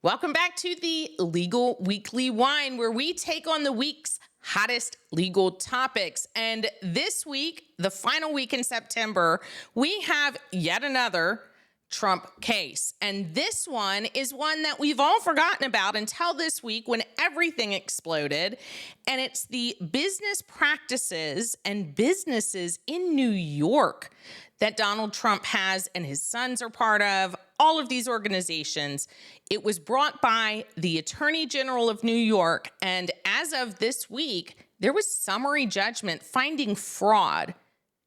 Welcome back to the Legal Weekly Wine, where we take on the week's hottest legal topics. And this week, the final week in September, we have yet another Trump case. And this one is one that we've all forgotten about until this week when everything exploded. And it's the business practices and businesses in New York that Donald Trump has and his sons are part of, all of these organizations. It was brought by the Attorney General of New York, and as of this week, there was summary judgment finding fraud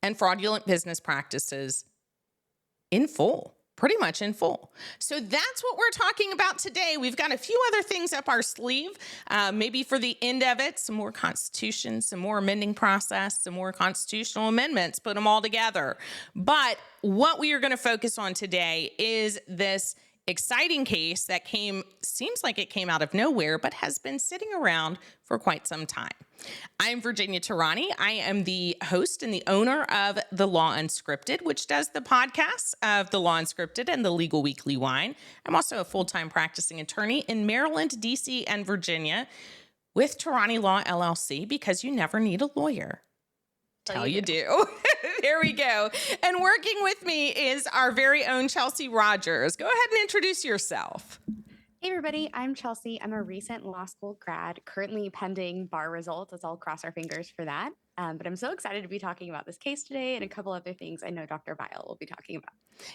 and fraudulent business practices in full. Pretty much in full. So that's what we're talking about today. We've got a few other things up our sleeve, maybe for the end of it, some more Constitution, some more amending process, some more constitutional amendments, put them all together. But what we are going to focus on today is this exciting case that seems like it came out of nowhere, but has been sitting around for quite some time. I'm Virginia Tarani. I am the host and the owner of The Law Unscripted, which does the podcasts of The Law Unscripted and the Legal Weekly Wine. I'm also a full-time practicing attorney in Maryland, DC, and Virginia with Tarani Law LLC, because you never need a lawyer. Till you do. There we go. And working with me is our very own Chelsea Rogers. Go ahead and introduce yourself. Hey everybody, I'm Chelsea. I'm a recent law school grad, currently pending bar results. Let's all cross our fingers for that. But I'm so excited to be talking about this case today and a couple other things I know Dr. Weil will be talking about.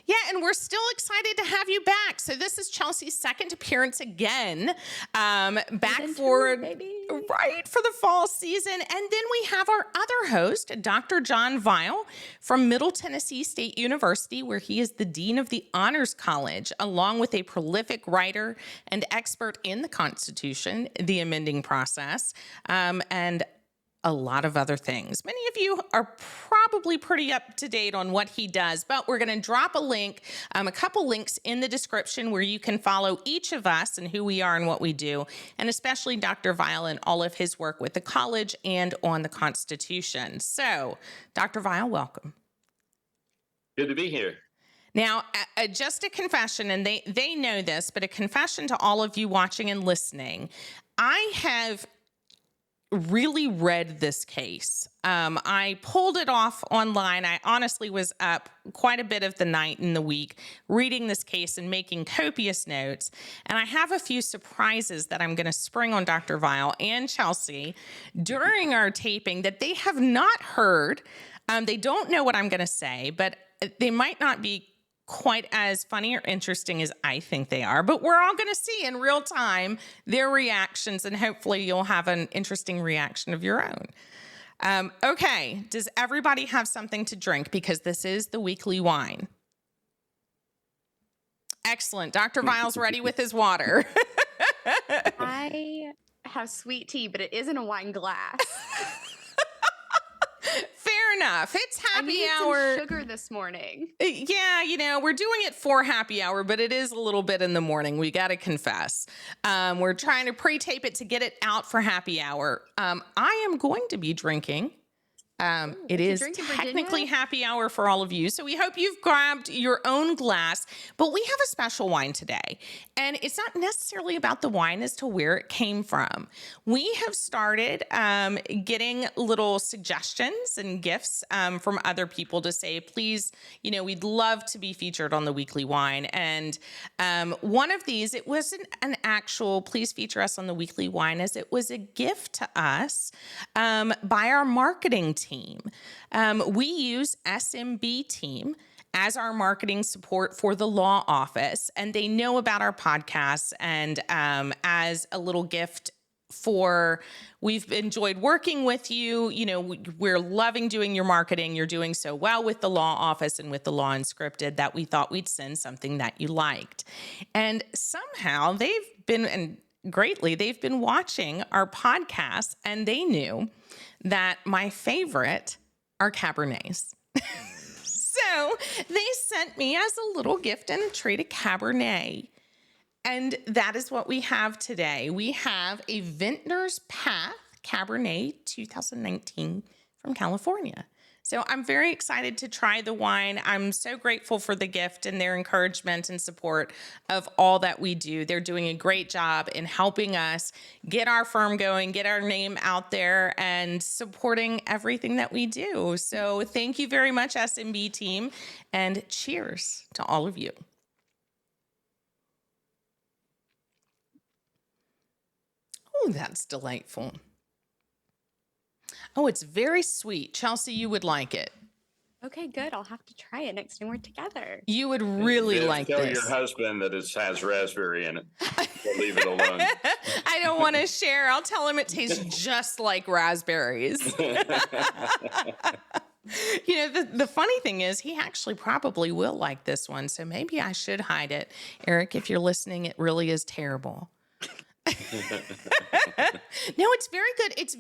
Yeah, and we're still excited to have you back. So this is Chelsea's second appearance again, back for the fall season. And then we have our other host, Dr. John Weil from Middle Tennessee State University, where he is the Dean of the Honors College, along with a prolific writer and expert in the Constitution, the amending process, and a lot of other things. Many of you are probably pretty up to date on what he does, but we're going to drop a link, a couple links in the description where you can follow each of us and who we are and what we do, and especially Dr. Weil and all of his work with the college and on the Constitution. So, Dr. Weil, welcome. Good to be here. Now, just a confession, and they know this, but a confession to all of you watching and listening. I have really read this case. I pulled it off online. I honestly was up quite a bit of the night and the week reading this case and making copious notes. And I have a few surprises that I'm going to spring on Dr. Weil and Chelsea during our taping that they have not heard. They don't know what I'm going to say, but they might not be quite as funny or interesting as I think they are, but we're all going to see in real time their reactions, and hopefully you'll have an interesting reaction of your own. Okay, does everybody have something to drink? Because this is the weekly wine. Excellent. Dr. Weil's ready with his water. I have sweet tea, but it is in a wine glass. Fair enough. It's happy hour. I needed some sugar this morning. Yeah, we're doing it for happy hour, but it is a little bit in the morning. We got to confess. We're trying to pre-tape it to get it out for happy hour. I am going to be drinking. It is technically happy hour for all of you. So we hope you've grabbed your own glass, but we have a special wine today. And it's not necessarily about the wine as to where it came from. We have started getting little suggestions and gifts from other people to say, please, we'd love to be featured on the weekly wine. And one of these, it wasn't an actual please feature us on the weekly wine, as it was a gift to us by our marketing team. We use SMB team as our marketing support for the law office, and they know about our podcasts. And as a little gift we've enjoyed working with you. We're loving doing your marketing. You're doing so well with the law office and with the Law Unscripted that we thought we'd send something that you liked. And somehow they've been watching our podcasts, and they knew that my favorite are Cabernets. So they sent me as a little gift and a treat a Cabernet. And that is what we have today. We have a Vintner's Path Cabernet 2019 from California. So I'm very excited to try the wine. I'm so grateful for the gift and their encouragement and support of all that we do. They're doing a great job in helping us get our firm going, get our name out there, and supporting everything that we do. So thank you very much, SMB team, and cheers to all of you. Oh, that's delightful. Oh, it's very sweet. Chelsea, you would like it. Okay, good. I'll have to try it next time we're together. You would really Viv, like tell this. your husband that it has raspberry in it. We'll leave it alone. I don't want to share. I'll tell him it tastes just like raspberries. The funny thing is he actually probably will like this one. So maybe I should hide it. Eric, if you're listening, it really is terrible. No, it's very good. It's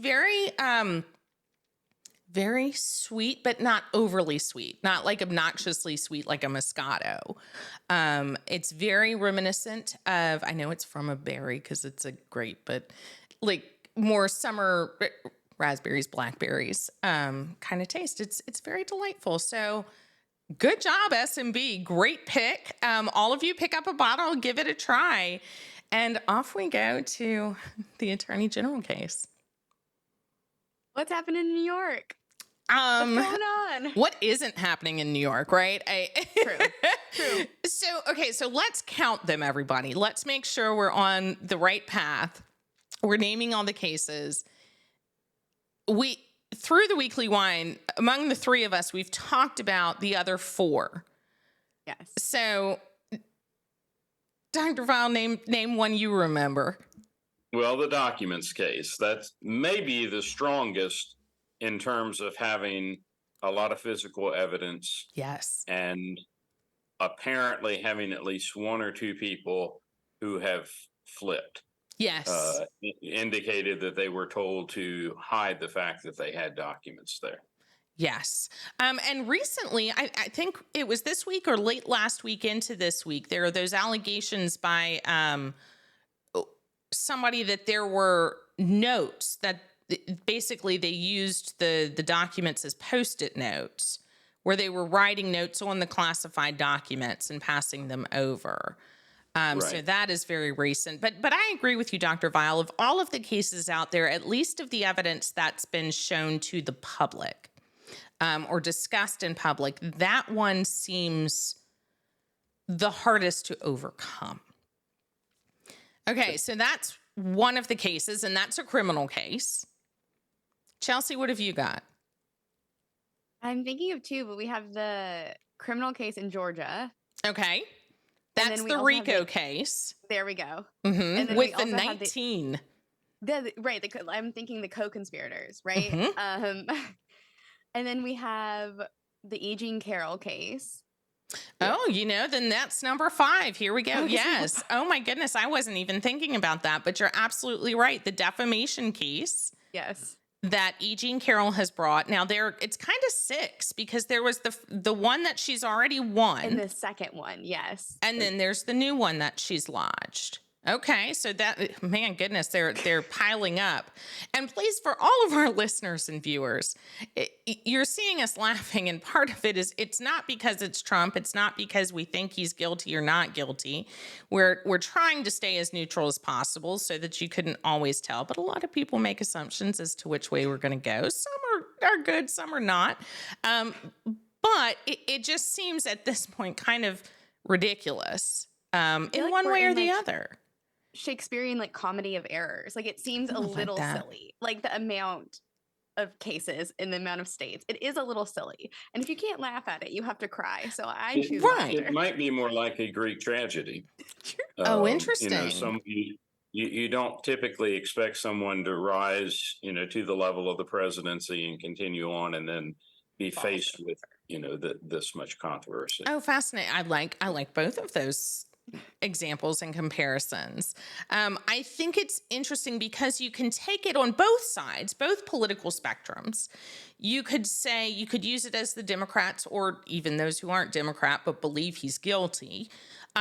very sweet, but not overly sweet, not like obnoxiously sweet like a Moscato. It's very reminiscent of, I know it's from a berry because it's a grape, but like more summer raspberries, blackberries kind of taste. It's very delightful. So good job, SMB. Great pick. All of you pick up a bottle, give it a try. And off we go to the Attorney General case. What's happening in New York? What's going on? What isn't happening in New York, right? True. So let's count them, everybody. Let's make sure we're on the right path. We're naming all the cases. Through the weekly wine, among the three of us, we've talked about the other four. Yes. So, Dr. Vile, name one you remember. Well, the documents case, that's maybe the strongest in terms of having a lot of physical evidence. Yes. And apparently having at least one or two people who have flipped. Yes. Indicated that they were told to hide the fact that they had documents there. Yes. And recently, I think it was this week or late last week into this week, there are those allegations by somebody that there were notes that basically they used the documents as Post-it notes where they were writing notes on the classified documents and passing them over. Right. So that is very recent. But I agree with you, Dr. Vile. Of all of the cases out there, at least of the evidence that's been shown to the public or discussed in public, that one seems the hardest to overcome. Okay, so that's one of the cases, and that's a criminal case. Chelsea, what have you got? I'm thinking of two, but we have the criminal case in Georgia. Okay. That's the RICO case. There we go. Mm-hmm. And then with we the also 19. I'm thinking the co-conspirators, right? Mm-hmm. And then we have the E. Jean Carroll case. Oh, then that's number 5. Here we go. Oh, Yes. Oh, my goodness. I wasn't even thinking about that, but you're absolutely right. The defamation case. Yes. That E. Jean Carroll has brought. Now, it's kind of 6 because there was the one that she's already won. And the second one, yes. And then there's the new one that she's lodged. Okay, so that, man, goodness, they're piling up. And please, for all of our listeners and viewers, you're seeing us laughing, and part of it is it's not because it's Trump. It's not because we think he's guilty or not guilty. We're trying to stay as neutral as possible so that you couldn't always tell. But a lot of people make assumptions as to which way we're going to go. Some are good, some are not. But it just seems at this point kind of ridiculous in one way or the other. Shakespearean comedy of errors. It seems a little silly. The amount of cases and the amount of states. It is a little silly. And if you can't laugh at it, you have to cry. So I choose laughter. It might be more like a Greek tragedy. Interesting. You don't typically expect someone to rise, to the level of the presidency and continue on and then be faced with, this much controversy. Oh, fascinating. I like both of those examples and comparisons. I think it's interesting because you can take it on both sides, both political spectrums. You could use it as the Democrats or even those who aren't Democrat but believe he's guilty.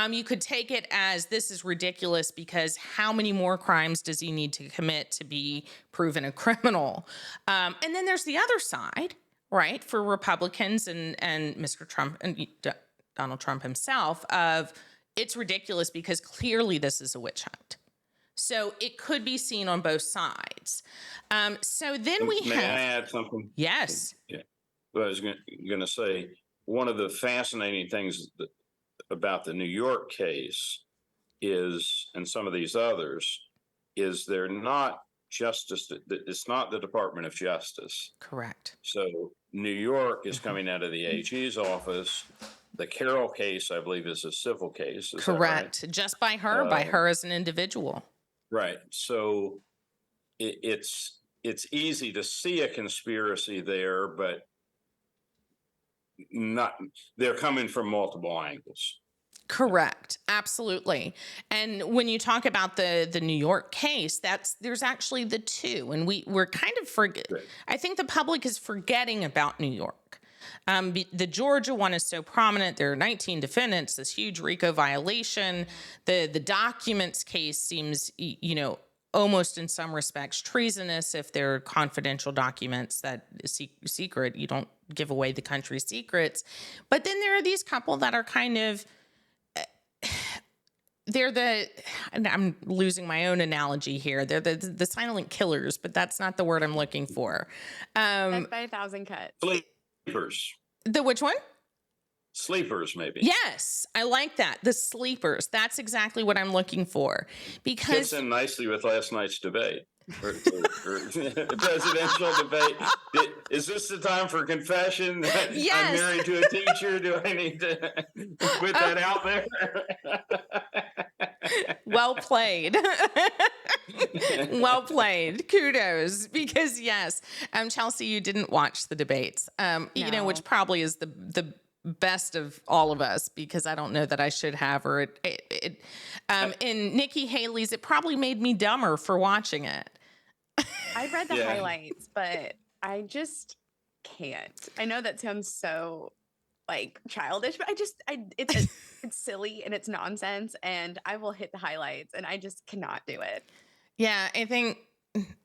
You could take it as this is ridiculous because how many more crimes does he need to commit to be proven a criminal? And then there's the other side right, for Republicans and Mr. Trump and Donald Trump himself of it's ridiculous because clearly this is a witch hunt. So it could be seen on both sides. So then we May have. I add something? Yes. Yeah. Well, I was going to say, one of the fascinating things about the New York case is, and some of these others, is they're not justice. It's not the Department of Justice. Correct. So New York is coming out of the AG's office. The Carroll case, I believe, is a civil case. Is Correct. that right? Just by her as an individual. Right. So it's easy to see a conspiracy there, but not. They're coming from multiple angles. Correct. Absolutely. And when you talk about the New York case, there's actually the two, and we're kind of I think the public is forgetting about New York. The Georgia one is so prominent. There are 19 defendants, this huge RICO violation. The documents case seems, almost in some respects treasonous if they're confidential documents that is secret. You don't give away the country's secrets. But then there are these couple that are kind of, and I'm losing my own analogy here. They're the silent killers, but that's not the word I'm looking for. Death by 1,000 cuts. Sleepers. The which one? Sleepers, maybe. Yes, I like that. The sleepers. That's exactly what I'm looking for. Because Fits in nicely with last night's debate. Or presidential debate. Is this the time for confession? Yes. I'm married to a teacher. Do I need to put that out there? Well played. Well played. Kudos. Because yes, Chelsea, you didn't watch the debates. No. Which probably is the best of all of us, because I don't know that I should have, or in Nikki Haley's, it probably made me dumber for watching it. I read the highlights, but I just can't. I know that sounds so childish, but it's silly and it's nonsense, and I will hit the highlights, and I just cannot do it. Yeah, I think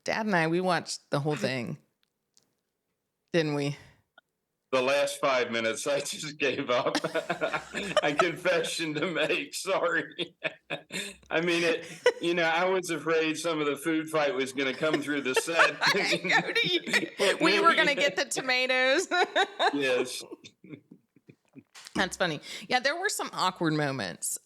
Dad and I, we watched the whole thing, didn't we? The last 5 minutes, I just gave up. A confession to make. Sorry. I mean, I was afraid some of the food fight was going to come through the set. We were going to get the tomatoes. Yes. That's funny. Yeah, there were some awkward moments.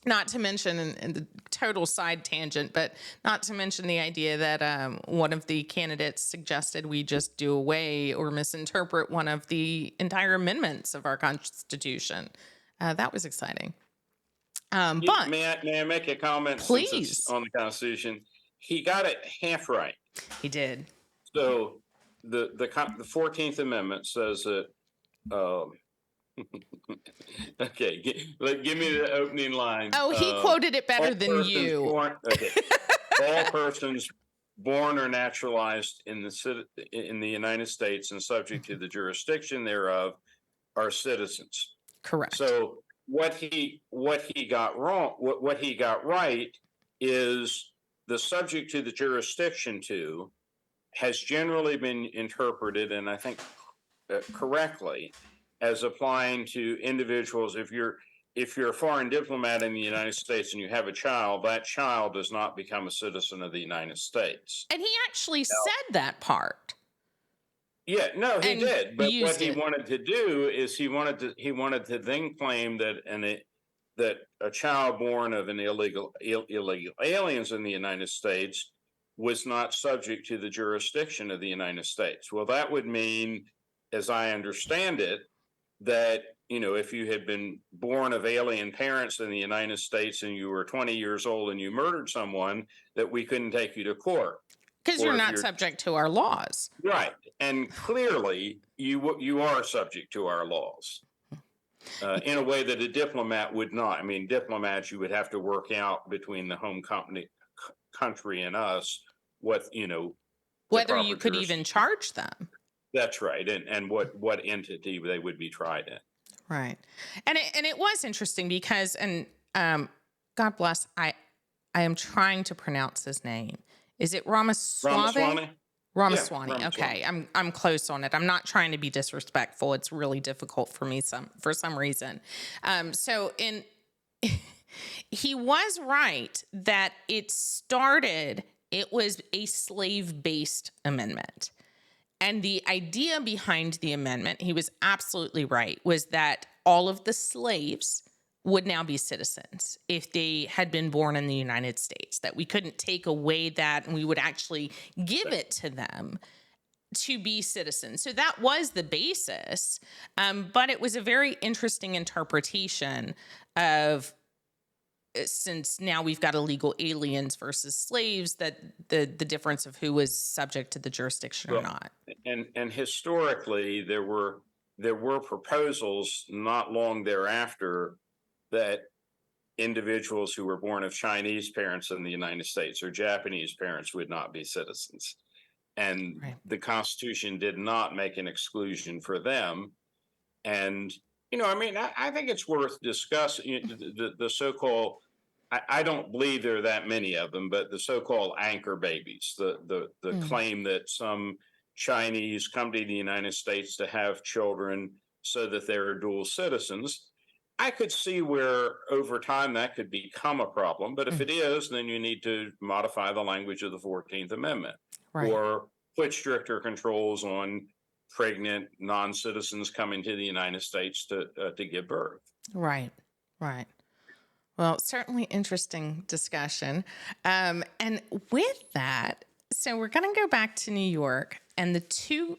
Not to mention, in the total side tangent, but not to mention the idea that one of the candidates suggested we just do away or misinterpret one of the entire amendments of our Constitution. That was exciting. But may I make a comment? Please. Since it's on the Constitution, he got it half right. He did. So the 14th Amendment says that. Okay, give me the opening line. Oh, he quoted it better than you. All persons born or naturalized in the United States and subject to the jurisdiction thereof are citizens. Correct. So what he got wrong, what he got right is the subject to the jurisdiction to has generally been interpreted, and I think correctly, as applying to individuals. If you're a foreign diplomat in the United States and you have a child, that child does not become a citizen of the United States. And he actually said that part. Yeah, no, he did. But what he it. wanted to do is he wanted to then claim that that a child born of an illegal aliens in the United States was not subject to the jurisdiction of the United States. Well, that would mean, as I understand it, that, if you had been born of alien parents in the United States and you were 20 years old and you murdered someone, that we couldn't take you to court. Because you're not subject to our laws. Right. And clearly you are subject to our laws in a way that a diplomat would not. I mean, diplomats, you would have to work out between the home country and us whether you could even charge them. That's right, and what entity they would be tried in. Right, and it was interesting because, God bless, I am trying to pronounce his name. Is it Ramaswamy? Ramaswamy. Ramaswamy. Okay, I'm close on it. I'm not trying to be disrespectful. It's really difficult for me for some reason. So he was right that it was a slave-based amendment. And the idea behind the amendment, he was absolutely right, was that all of the slaves would now be citizens if they had been born in the United States, that we couldn't take away that and we would actually give it to them to be citizens. So that was the basis. But it was a very interesting interpretation of, since now we've got illegal aliens versus slaves, that the difference of who was subject to the jurisdiction or not. And historically, there were proposals not long thereafter that individuals who were born of Chinese parents in the United States or Japanese parents would not be citizens. And Right. the Constitution did not make an exclusion for them. And, I think it's worth discussing the so-called, I don't believe there are that many of them, but the so-called anchor babies, the claim that some Chinese come to the United States to have children so that they're dual citizens. I could see where over time that could become a problem, but if it is, then you need to modify the language of the 14th Amendment, Right. or put stricter controls on pregnant non-citizens coming to the United States to give birth. Right. Well, certainly interesting discussion. And with that, so we're going to go back to New York and the two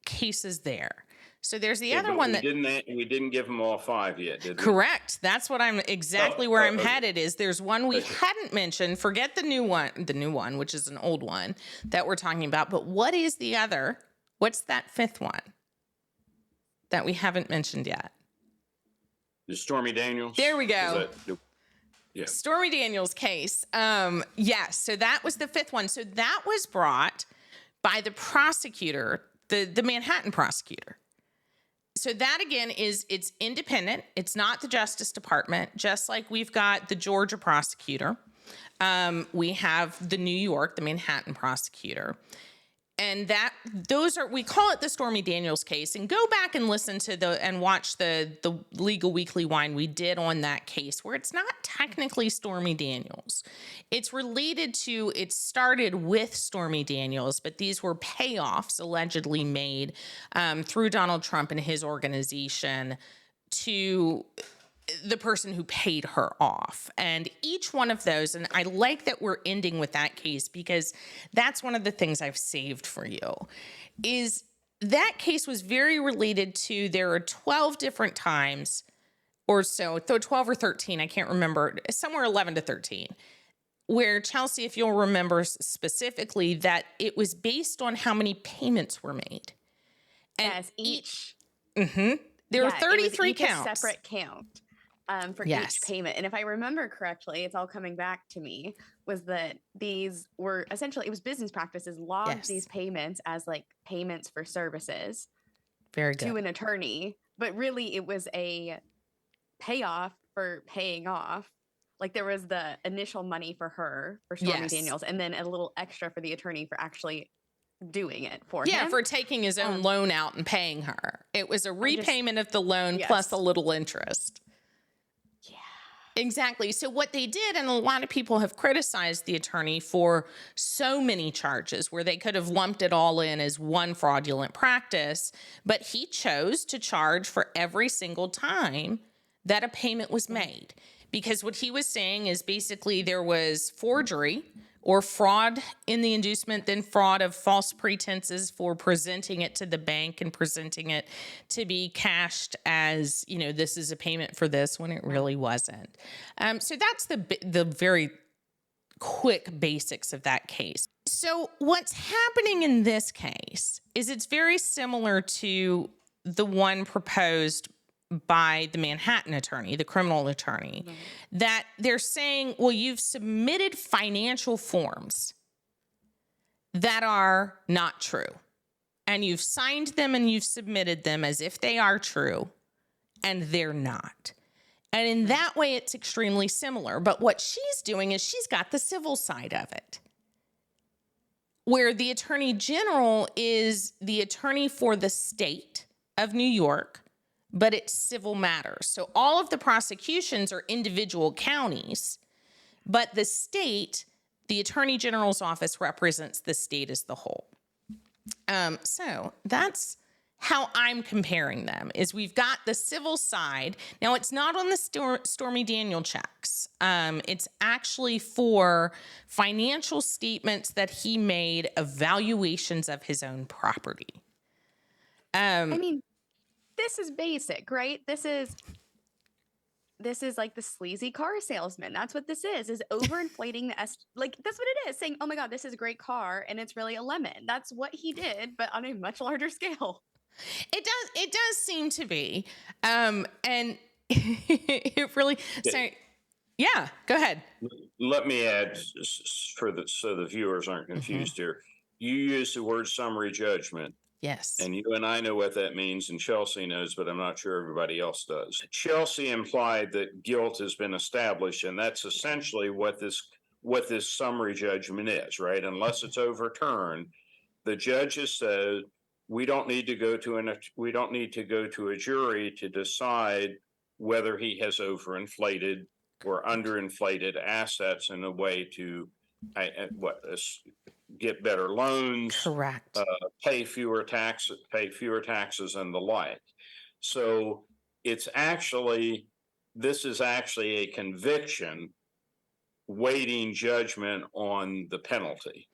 cases there. So there's the other one that we didn't give them all 5 yet, did we? Correct. That's what I'm where I'm headed is there's one we hadn't mentioned. Forget the new one, which is an old one that we're talking about. But what is the other? What's that fifth one that we haven't mentioned yet? The Stormy Daniels. There we go. Yeah. Stormy Daniels case. Yes. So that was the fifth one. So that was brought by the prosecutor, the Manhattan prosecutor. So that, again, it's independent. It's not the Justice Department, just like we've got the Georgia prosecutor. We have the New York, the Manhattan prosecutor. And we call it the Stormy Daniels case. And go back and listen to and watch the Legal Weekly Wine we did on that case, where it's not technically Stormy Daniels. It started with Stormy Daniels, but these were payoffs allegedly made through Donald Trump and his organization to the person who paid her off. And each one of those, and I like that we're ending with that case because that's one of the things I've saved for you, is that case was very related to, there are 12 different times or so, 12 or 13, I can't remember, somewhere 11 to 13, where, Chelsea, if you'll remember specifically, that it was based on how many payments were made. And yes, each. There were 33 each counts. A separate count. For Yes. each payment. And if I remember correctly, it's all coming back to me, was that these were essentially, it was business practices logged these payments as like payments for services Very good. to an attorney, but really it was a payoff for paying off. Like there was the initial money for her, for Stormy Daniels, and then a little extra for the attorney for actually doing it for him. Yeah, for taking his own loan out and paying her. It was a repayment of the loan plus a little interest. Exactly. So what they did, and a lot of people have criticized the attorney for so many charges where they could have lumped it all in as one fraudulent practice, but he chose to charge for every single time that a payment was made. Because what he was saying is basically there was forgery or fraud in the inducement, then fraud of false pretenses for presenting it to the bank and presenting it to be cashed as, this is a payment for this when it really wasn't. So that's the very quick basics of that case. So what's happening in this case is it's very similar to the one proposed by the Manhattan attorney, the criminal attorney, that they're saying, well, you've submitted financial forms that are not true. And you've signed them and you've submitted them as if they are true, and they're not. And in that way, it's extremely similar. But what she's doing is she's got the civil side of it. where the attorney general is the attorney for the state of New York, but it's civil matters. So all of the prosecutions are individual counties, but the state, the attorney general's office represents the state as the whole. So that's how I'm comparing them, is we've got the civil side. Now, it's not on the Stormy Daniel checks. It's actually for financial statements that he made of valuations of his own property. I mean, this is basic, right? This is like the sleazy car salesman. That's what this is overinflating the like, that's what it is, saying, oh my God, this is a great car, and it's really a lemon. That's what he did, but on a much larger scale. It does seem to be. And it really, so yeah, go ahead. Let me add so the viewers aren't confused here. You use the word summary judgment. Yes. And you and I know what that means, and Chelsea knows, but I'm not sure everybody else does. Chelsea implied that guilt has been established, and that's essentially what this summary judgment is, right? Unless it's overturned, the judge has said we don't need to go to a jury to decide whether he has overinflated or underinflated assets in a way to get better loans, Correct. pay fewer taxes and the like. So this is actually a conviction waiting judgment on the penalty.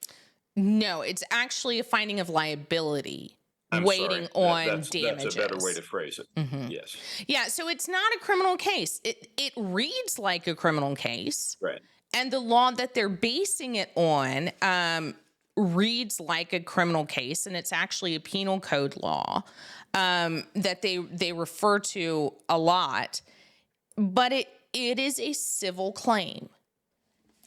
No, it's actually a finding of liability. I'm waiting sorry. on damages. That's a better way to phrase it. Yes. Yeah, so it's not a criminal case. It reads like a criminal case. Right. And the law that they're basing it on reads like a criminal case, and it's actually a penal code law that they refer to a lot. But it is a civil claim.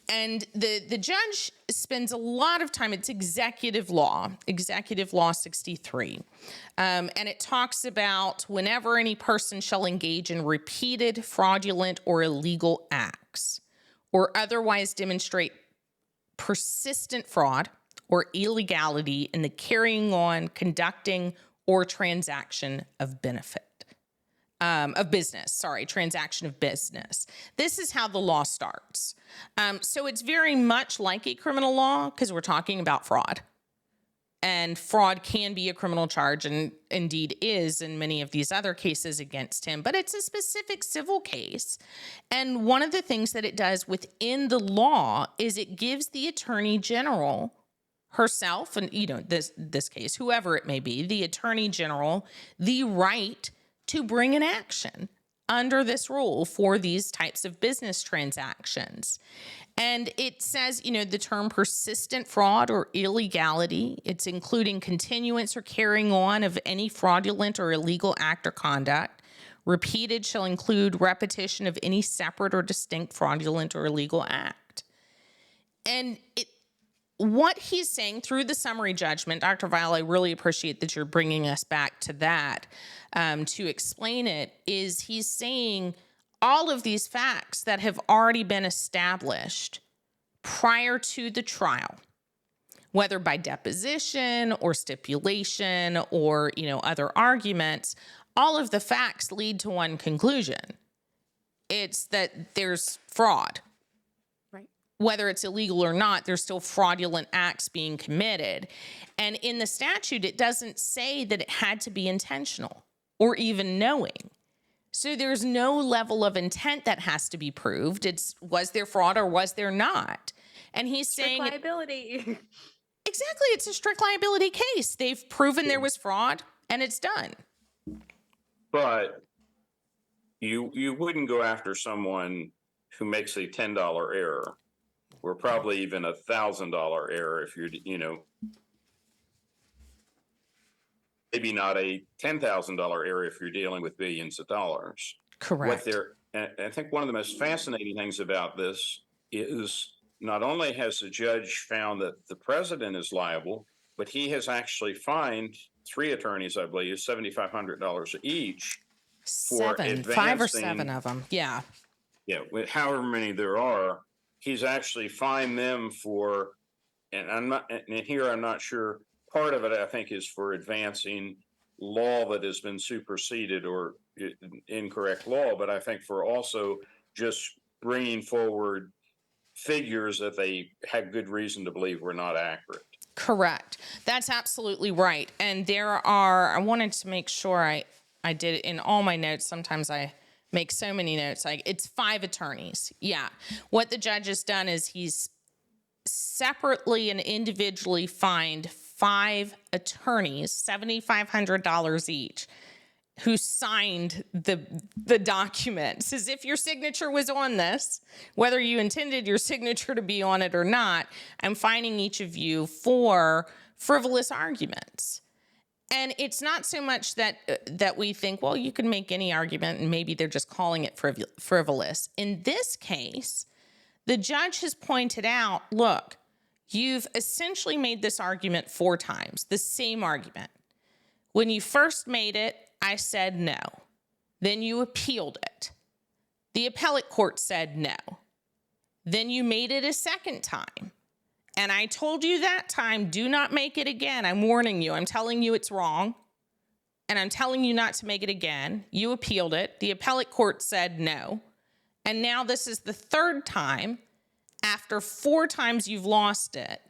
And the judge spends a lot of time, it's Executive Law 63. And it talks about whenever any person shall engage in repeated fraudulent or illegal acts or otherwise demonstrate persistent fraud or illegality in the carrying on, conducting, or transaction of transaction of business. This is how the law starts. So it's very much like a criminal law because we're talking about fraud. And fraud can be a criminal charge and indeed is in many of these other cases against him, but it's a specific civil case. And one of the things that it does within the law is it gives the attorney general herself, and this case, whoever it may be, the attorney general, the right to bring an action under this rule for these types of business transactions. And it says, the term persistent fraud or illegality, it's including continuance or carrying on of any fraudulent or illegal act or conduct. Repeated shall include repetition of any separate or distinct fraudulent or illegal act. And what he's saying through the summary judgment, Dr. Vial, I really appreciate that you're bringing us back to that to explain it, is he's saying all of these facts that have already been established prior to the trial, whether by deposition or stipulation or, other arguments, all of the facts lead to one conclusion. It's that there's fraud. Whether it's illegal or not, there's still fraudulent acts being committed. And in the statute, it doesn't say that it had to be intentional or even knowing. So there's no level of intent that has to be proved. Was there fraud or was there not? And he's saying liability. Exactly. It's a strict liability case. They've proven there was fraud and it's done. But you wouldn't go after someone who makes a $10 error, or probably even $1,000 error if you're, maybe not a $10,000 error if you're dealing with billions of dollars. Correct. I think one of the most fascinating things about this is not only has the judge found that the president is liable, but he has actually fined 3 attorneys, I believe, $7,500 each. 5 or 7 of them. Yeah. Yeah. However many there are, he's actually fined them for and I'm not sure, part of it, I think, is for advancing law that has been superseded or incorrect law, but I think for also just bringing forward figures that they had good reason to believe were not accurate. Correct. That's absolutely right. And I wanted to make sure I did it in all my notes. Sometimes I make so many notes. Like, it's 5 attorneys. Yeah. What the judge has done is he's separately and individually fined 5 attorneys, $7,500 each, who signed the documents as if your signature was on this, whether you intended your signature to be on it or not. I'm fining each of you for frivolous arguments. And it's not so much that we think, well, you can make any argument and maybe they're just calling it frivolous. In this case, the judge has pointed out, look, you've essentially made this argument 4 times, the same argument. When you first made it, I said no. Then you appealed it. The appellate court said no. Then you made it a second time. And I told you that time, do not make it again. I'm warning you. I'm telling you it's wrong. And I'm telling you not to make it again. You appealed it. The appellate court said no. And now this is the 3rd time, after 4 times you've lost it,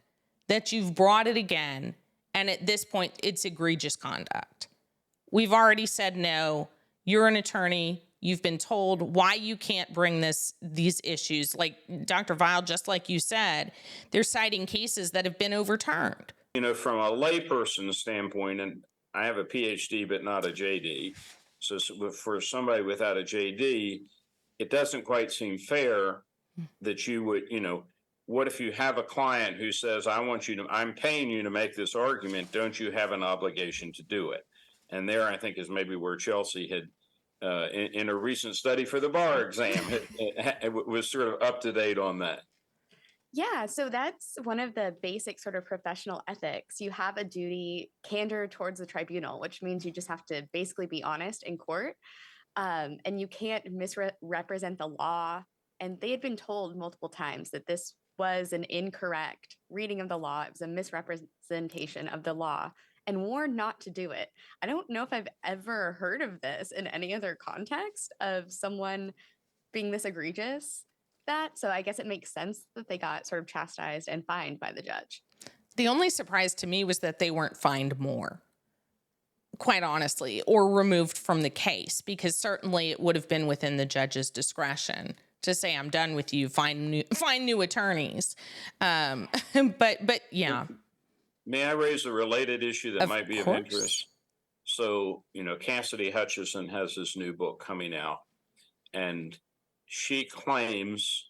that you've brought it again. And at this point, it's egregious conduct. We've already said no. You're an attorney. You've been told why you can't bring these issues. Like Dr. Weil, just like you said, they're citing cases that have been overturned. From a layperson's standpoint, and I have a PhD but not a JD, so for somebody without a JD, it doesn't quite seem fair that you would, what if you have a client who says, I'm paying you to make this argument, don't you have an obligation to do it? And there, I think, is maybe where Chelsea had, in a recent study for the bar exam, it was sort of up to date on that. Yeah, so that's one of the basic sort of professional ethics. You have a duty, candor towards the tribunal, which means you just have to basically be honest in court, and you can't misrepresent the law. And they had been told multiple times that this was an incorrect reading of the law. It was a misrepresentation of the law, and warned not to do it. I don't know if I've ever heard of this in any other context of someone being this egregious. So I guess it makes sense that they got sort of chastised and fined by the judge. The only surprise to me was that they weren't fined more, quite honestly, or removed from the case, because certainly it would have been within the judge's discretion to say, I'm done with you, find new attorneys. But yeah. May I raise a related issue that might be of course. interest? So, Cassidy Hutchison has this new book coming out, and she claims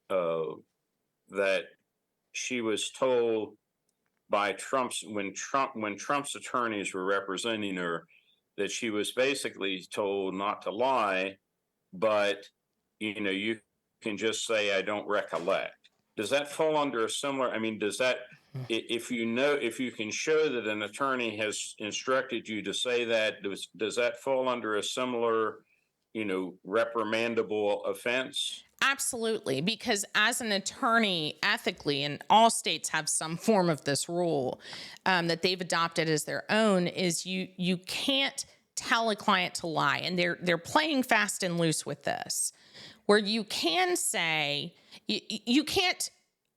that she was told by when Trump's attorneys were representing her, that she was basically told not to lie, but you can just say, I don't recollect. Does that fall under a similar? I mean, does that, if you can show that an attorney has instructed you to say that, does that fall under a similar, reprimandable offense? Absolutely, because as an attorney, ethically, and all states have some form of this rule that they've adopted as their own, is you can't tell a client to lie, and they're playing fast and loose with this, where you can say you can't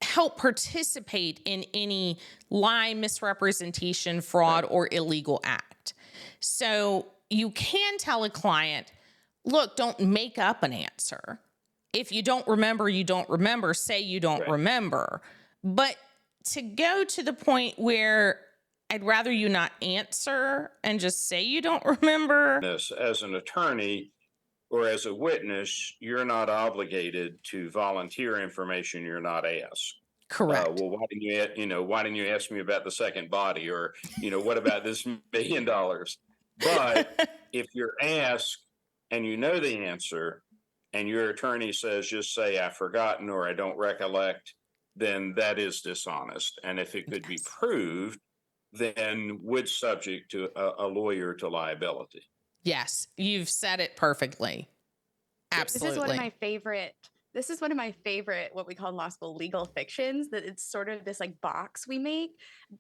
help participate in any lie, misrepresentation, fraud, or illegal act. So you can tell a client, look, don't make up an answer. If you don't remember, you don't remember. Say you don't remember. But to go to the point where I'd rather you not answer and just say you don't remember. As an attorney or as a witness, you're not obligated to volunteer information you're not asked. Correct. Well, why didn't you ask me about the second body, or what about this $1 million? But if you're asked and you know the answer, and your attorney says, just say I've forgotten or I don't recollect, then that is dishonest. And if it could be proved, then would subject to a lawyer to liability. Yes, you've said it perfectly. Absolutely. This is one of my favorite This is one of my favorite, what we call in law school, legal fictions, that it's sort of this like box we make.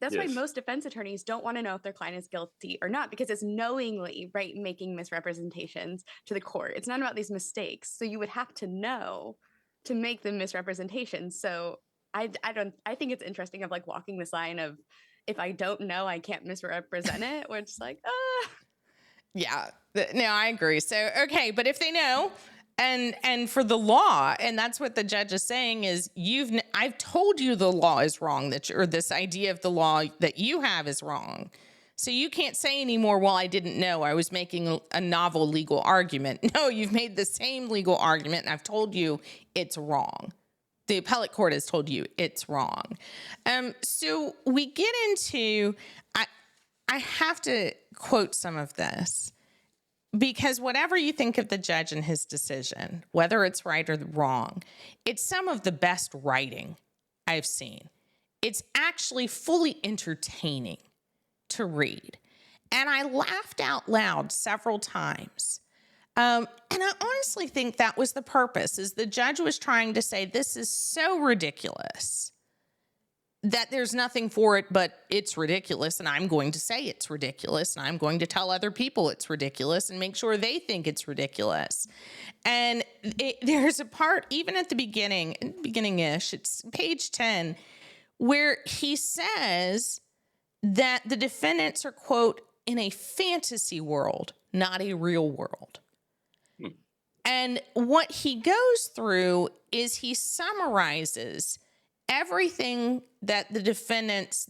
That's why Yes. most defense attorneys don't want to know if their client is guilty or not, because it's knowingly, right, making misrepresentations to the court. It's not about these mistakes. So you would have to know to make the misrepresentations. So I think it's interesting of like walking this line of, if I don't know, I can't misrepresent it, where it's like, Yeah, no, I agree. So, okay, but if they know, and for the law, and that's what the judge is saying is, I've told you the law is wrong, or this idea of the law that you have is wrong. So you can't say anymore, well, I didn't know, I was making a novel legal argument. No, you've made the same legal argument, and I've told you it's wrong. The appellate court has told you it's wrong. So we get into, I have to quote some of this, because whatever you think of the judge and his decision, whether it's right or wrong, it's some of the best writing I've seen. It's actually fully entertaining to read. And I laughed out loud several times. And I honestly think that was the purpose, is the judge was trying to say, this is so ridiculous that there's nothing for it, but it's ridiculous, and I'm going to say it's ridiculous, and I'm going to tell other people it's ridiculous and make sure they think it's ridiculous. And there's a part, even at the beginning-ish, it's page 10, where he says that the defendants are, quote, in a fantasy world, not a real world. And what he goes through is he summarizes everything that the defendants,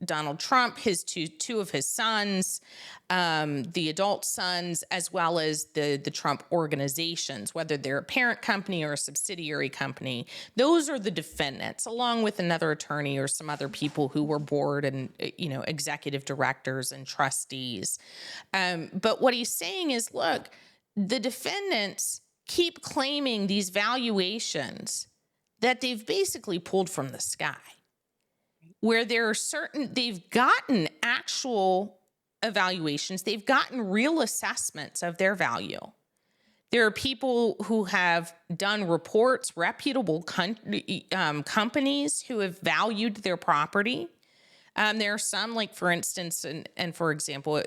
Donald Trump, his two of his sons, the adult sons, as well as the Trump organizations, whether they're a parent company or a subsidiary company, those are the defendants, along with another attorney or some other people who were board and, executive directors and trustees. But what he's saying is, look, the defendants keep claiming these valuations that they've basically pulled from the sky, where there are they've gotten actual evaluations, they've gotten real assessments of their value. There are people who have done reports, reputable companies who have valued their property. There are some, like, for instance, and for example,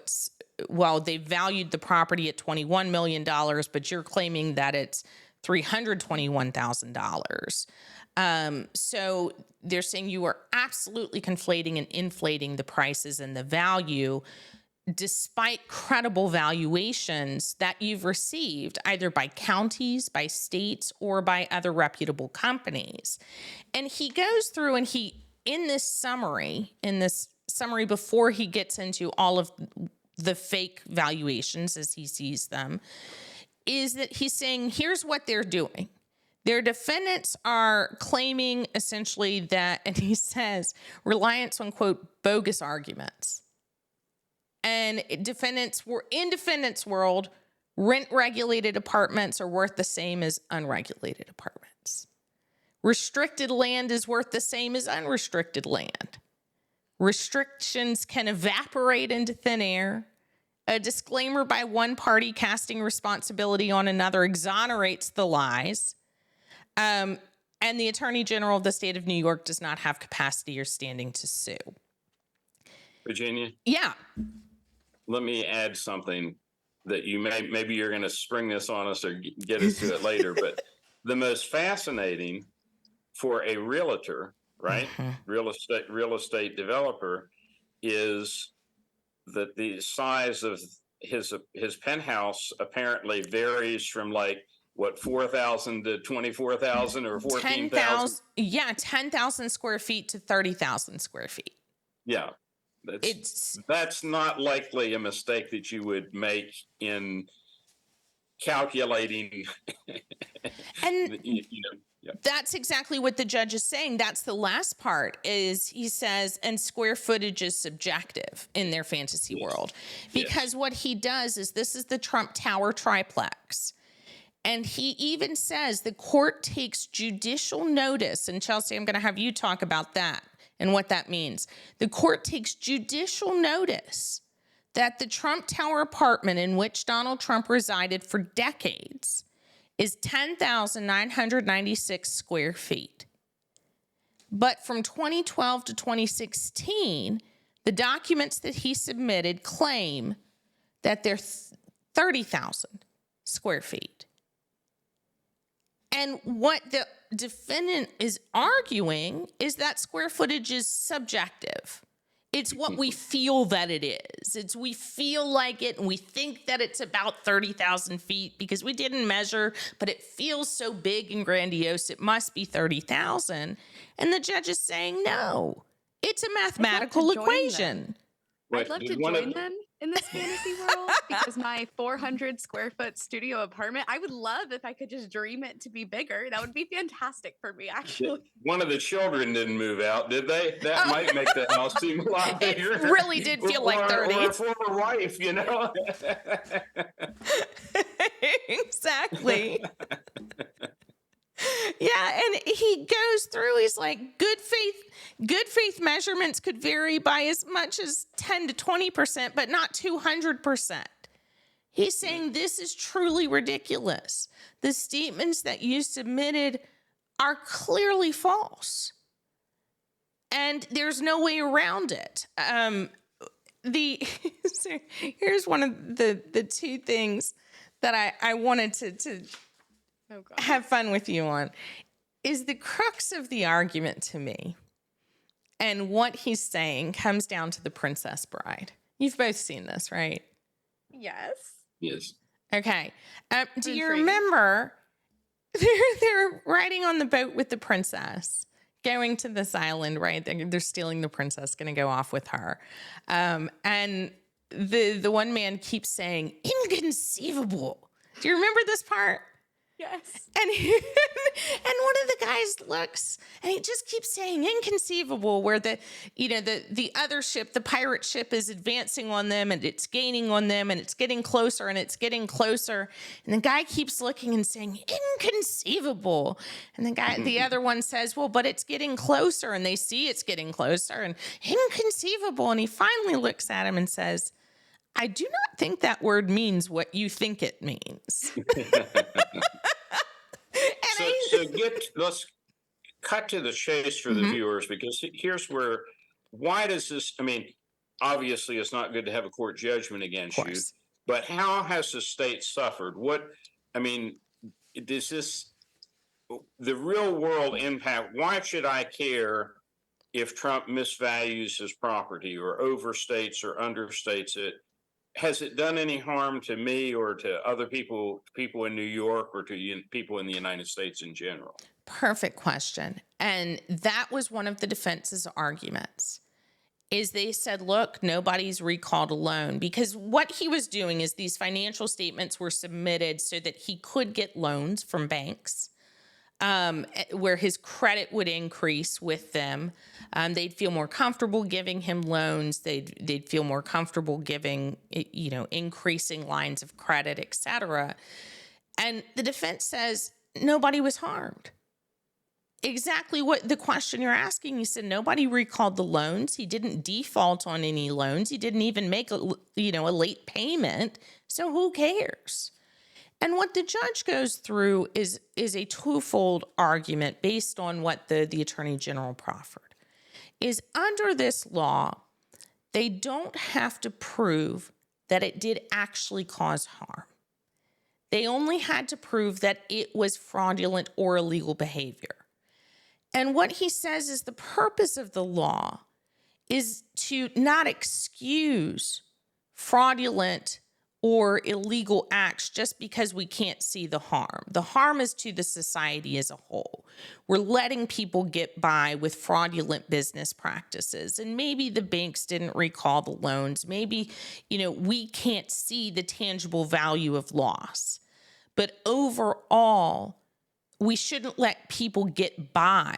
they valued the property at $21 million, but you're claiming that it's $321,000. So they're saying you are absolutely conflating and inflating the prices and the value, despite credible valuations that you've received either by counties, by states, or by other reputable companies. And he goes through and in this summary before he gets into all of the fake valuations as he sees them, is that he's saying, here's what they're doing. Their defendants are claiming essentially that, and he says, reliance on, quote, bogus arguments. And defendants world, rent-regulated apartments are worth the same as unregulated apartments. Restricted land is worth the same as unrestricted land. Restrictions can evaporate into thin air. A disclaimer by one party casting responsibility on another exonerates the lies. And the Attorney General of the state of New York does not have capacity or standing to sue. Virginia? Yeah. Let me add something that maybe you're going to spring this on us or get us to it later, but the most fascinating for a realtor, right? Mm-hmm. Real estate developer, is that the size of his penthouse apparently varies from 4,000 to 24,000 or 14,000. Yeah, 10,000 square feet to 30,000 square feet. Yeah, that's not likely a mistake that you would make in calculating. And that's exactly what the judge is saying. That's the last part, is he says, and square footage is subjective in their fantasy world. Because what he does is, this is the Trump Tower triplex. And he even says the court takes judicial notice, and Chelsea, I'm going to have you talk about that and what that means. The court takes judicial notice that the Trump Tower apartment in which Donald Trump resided for decades is 10,996 square feet. But from 2012 to 2016, the documents that he submitted claim that they're 30,000 square feet. And what the defendant is arguing is that square footage is subjective. It's what we feel that it is. We feel like it, and we think that it's about 30,000 feet because we didn't measure, but it feels so big and grandiose, it must be 30,000. And the judge is saying, no, it's a mathematical equation. I'd love to join them in this fantasy world because my 400 square foot studio apartment, I would love if I could just dream it to be bigger. That would be fantastic for me, actually. One of the children didn't move out, did they? That might make the house seem a lot bigger. It really did feel like 30. Or a former wife, you know? Exactly. Yeah, and he goes through, he's like, good faith measurements could vary by as much as 10 to 20%, but not 200%. He's saying this is truly ridiculous. The statements that you submitted are clearly false. And there's no way around it. Here's one of the two things that I wanted to have fun with you on, is the crux of the argument to me. And what he's saying comes down to the Princess Bride. You've both seen this, right? Yes. Yes. Okay. Do you remember they're riding on the boat with the princess, going to this island, right? They're stealing the princess, going to go off with her. And the one man keeps saying, inconceivable. Do you remember this part? Yes. And one of the guys looks and he just keeps saying inconceivable, where the other ship, the pirate ship, is advancing on them and it's gaining on them and it's getting closer and it's getting closer. And the guy keeps looking and saying inconceivable. And the other one says, well, but it's getting closer, and they see it's getting closer and inconceivable. And he finally looks at him and says, I do not think that word means what you think it means. Let's cut to the chase for the viewers, because here's why does this, obviously it's not good to have a court judgment against you, but how has the state suffered? Does this, the real world impact, why should I care if Trump misvalues his property or overstates or understates it? Has it done any harm to me or to other people in New York, or to people in the United States in general? Perfect question. And that was one of the defense's arguments, is they said, look, nobody's recalled a loan, because what he was doing is these financial statements were submitted so that he could get loans from banks, where his credit would increase with them. They'd feel more comfortable giving him loans. They'd feel more comfortable giving, increasing lines of credit, et cetera. And the defense says nobody was harmed. Exactly what the question you're asking. He said nobody recalled the loans. He didn't default on any loans. He didn't even make a late payment. So who cares? And what the judge goes through is a twofold argument based on what the Attorney General proffered. Is under this law, they don't have to prove that it did actually cause harm. They only had to prove that it was fraudulent or illegal behavior. And what he says is the purpose of the law is to not excuse fraudulent or illegal acts just because we can't see the harm. The harm is to the society as a whole. We're letting people get by with fraudulent business practices. And maybe the banks didn't recall the loans. Maybe, we can't see the tangible value of loss. But overall, we shouldn't let people get by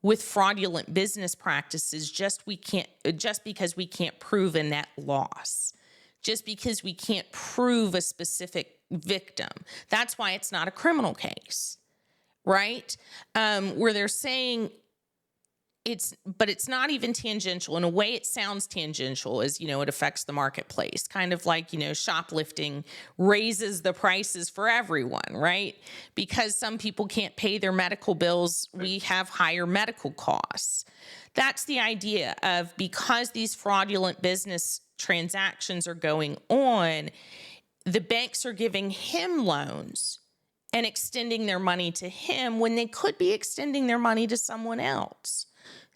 with fraudulent business practices just because we can't prove a net loss. Just because we can't prove a specific victim. That's why it's not a criminal case, right? Where they're saying but it's not even tangential. In a way, it sounds tangential, as it affects the marketplace, kind of like shoplifting raises the prices for everyone, right? Because some people can't pay their medical bills, we have higher medical costs. That's the idea of, because these fraudulent business transactions are going on, the banks are giving him loans and extending their money to him when they could be extending their money to someone else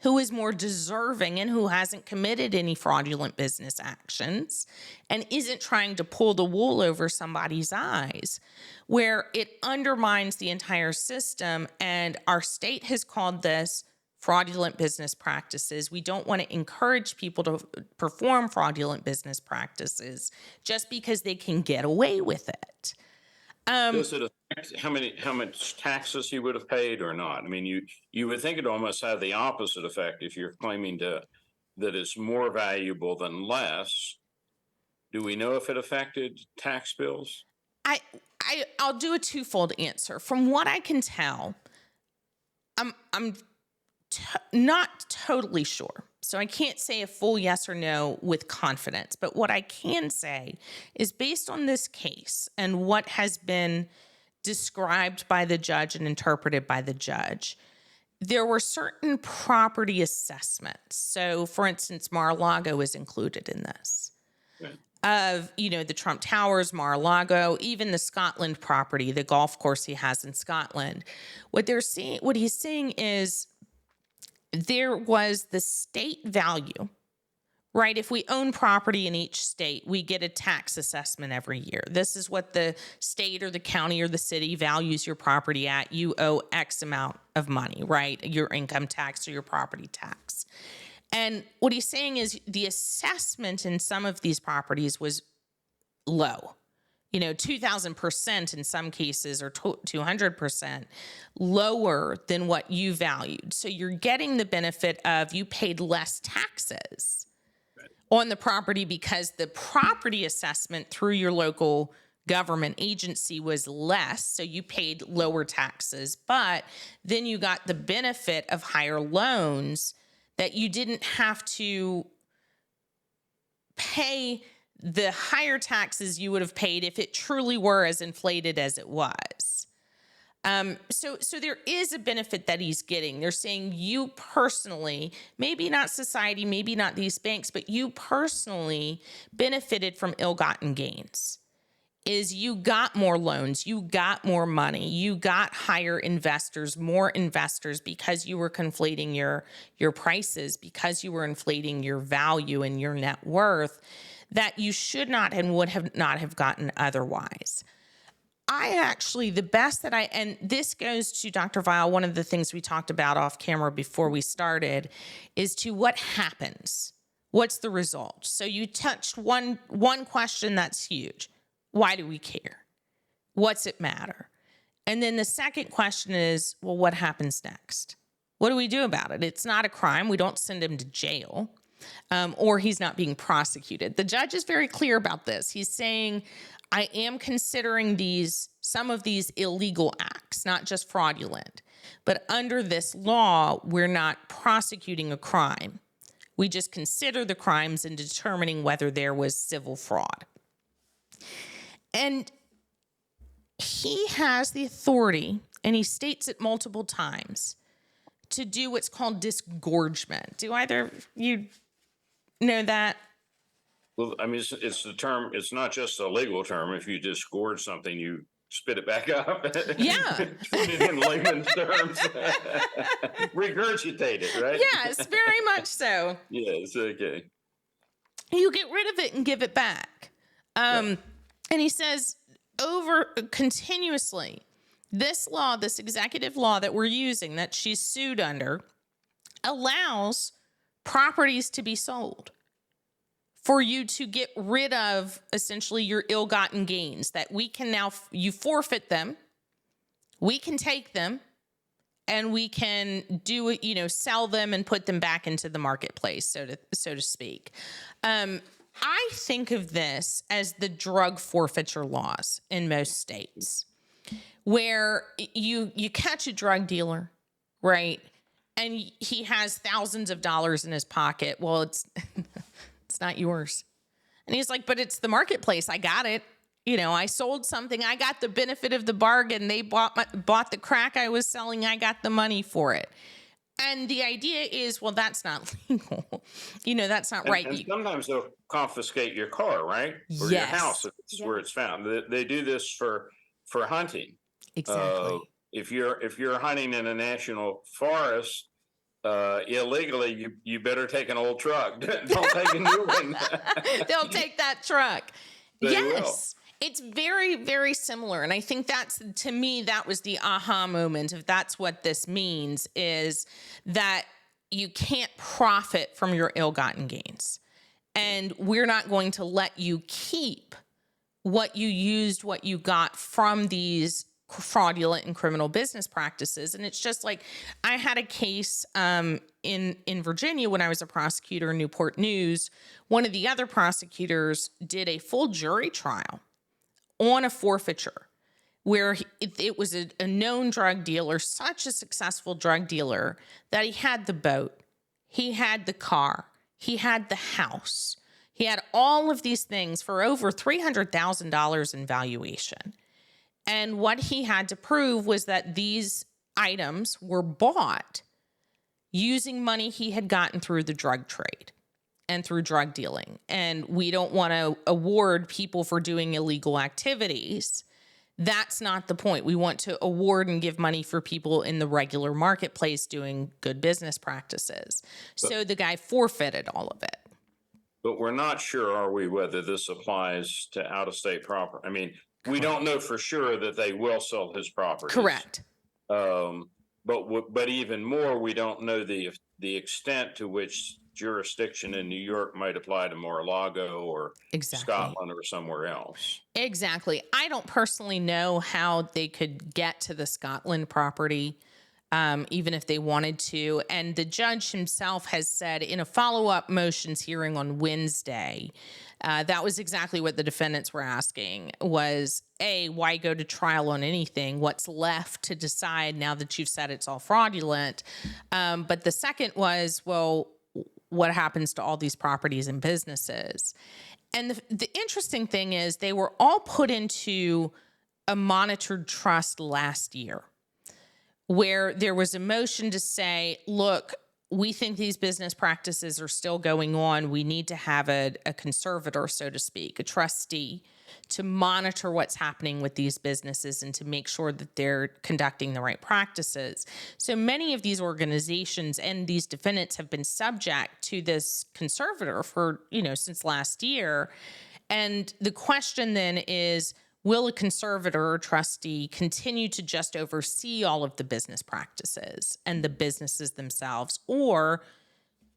who is more deserving and who hasn't committed any fraudulent business actions and isn't trying to pull the wool over somebody's eyes, where it undermines the entire system. And our state has called this fraudulent business practices. We don't want to encourage people to perform fraudulent business practices just because they can get away with it. Does it affect how much taxes he would have paid or not? I mean, you would think it almost have the opposite effect if you're claiming that it's more valuable than less. Do we know if it affected tax bills? I'll do a twofold answer. From what I can tell, I'm not totally sure. So I can't say a full yes or no with confidence, but what I can say is, based on this case and what has been described by the judge and interpreted by the judge, there were certain property assessments. So, for instance, Mar-a-Lago is included in this. Right. Of, the Trump Towers, Mar-a-Lago, even the Scotland property, the golf course he has in Scotland. What he's saying is, there was the state value, right? If we own property in each state, we get a tax assessment every year. This is what the state or the county or the city values your property at. You owe X amount of money, right? Your income tax or your property tax. And what he's saying is, the assessment in some of these properties was low. 2,000% in some cases, or 200% lower than what you valued. So you're getting the benefit of, you paid less taxes on the property because the property assessment through your local government agency was less. So you paid lower taxes, but then you got the benefit of higher loans that you didn't have to pay the higher taxes you would have paid if it truly were as inflated as it was. So there is a benefit that he's getting. They're saying you personally, maybe not society, maybe not these banks, but you personally benefited from ill-gotten gains. Is you got more loans, you got more money, you got higher investors, more investors, because you were conflating your prices, because you were inflating your value and your net worth, that you should not and would have not have gotten otherwise. The best that and this goes to Dr. Weil, one of the things we talked about off camera before we started, is to what happens. What's the result? So you touched one question that's huge. Why do we care? What's it matter? And then the second question is, well, what happens next? What do we do about it? It's not a crime. We don't send him to jail. Or he's not being prosecuted. The judge is very clear about this. He's saying, I am considering some of these illegal acts, not just fraudulent, but under this law, we're not prosecuting a crime. We just consider the crimes in determining whether there was civil fraud. And he has the authority, and he states it multiple times, to do what's called disgorgement. Do either of you know that? Well, I mean, it's the term. It's not just a legal term. If you disgorge something, you spit it back up. Yeah. Put it in layman's terms. Regurgitate it, right? Yes, very much so. Yes, okay. You get rid of it and give it back. And he says continuously, this law, this executive law that we're using, that she's sued under, allows properties to be sold for you to get rid of essentially your ill-gotten gains, that we can now, you forfeit them, we can take them, and we can do it, sell them and put them back into the marketplace, so to speak. I think of this as the drug forfeiture laws in most states, where you catch a drug dealer, right? and he has thousands of dollars in his pocket. Well, it's it's not yours. And he's like, but it's the marketplace. I got it. You know, I sold something. I got the benefit of the bargain. They bought the crack I was selling. I got the money for it. And the idea is, well, that's not legal. You know, that's not right. And sometimes they'll confiscate your car, right? Or your house if it's where it's found. They do this for hunting. Exactly. If you're hunting in a national forest illegally, you better take an old truck. Don't take a new one. They'll take that truck. They will. It's very, very similar. And I think that's, to me, that was the aha moment. If that's what this means, is that you can't profit from your ill-gotten gains. And we're not going to let you keep what you used, what you got from these fraudulent and criminal business practices. And it's just like, I had a case in Virginia when I was a prosecutor in Newport News. One of the other prosecutors did a full jury trial on a forfeiture where it was a known drug dealer, such a successful drug dealer, that he had the boat, he had the car, he had the house, he had all of these things for over $300,000 in valuation. And what he had to prove was that these items were bought using money he had gotten through the drug trade and through drug dealing. And we don't want to award people for doing illegal activities. That's not the point. We want to award and give money for people in the regular marketplace doing good business practices. So the guy forfeited all of it. But we're not sure, are we, whether this applies to out-of-state property? I mean, we don't know for sure that they will sell his property. Correct. But even more, we don't know the extent to which jurisdiction in New York might apply to Mar-a-Lago or Scotland or somewhere else. Exactly. I don't personally know how they could get to the Scotland property, even if they wanted to. And the judge himself has said in a follow-up motions hearing on Wednesday, that was exactly what the defendants were asking was, A, why go to trial on anything? What's left to decide now that you've said it's all fraudulent? But the second was, well, what happens to all these properties and businesses? And the interesting thing is they were all put into a monitored trust last year, where there was a motion to say, look, we think these business practices are still going on. We need to have a conservator, so to speak, a trustee, to monitor what's happening with these businesses and to make sure that they're conducting the right practices. So many of these organizations and these defendants have been subject to this conservator for, since last year. And the question then is, will a conservator or trustee continue to just oversee all of the business practices and the businesses themselves, or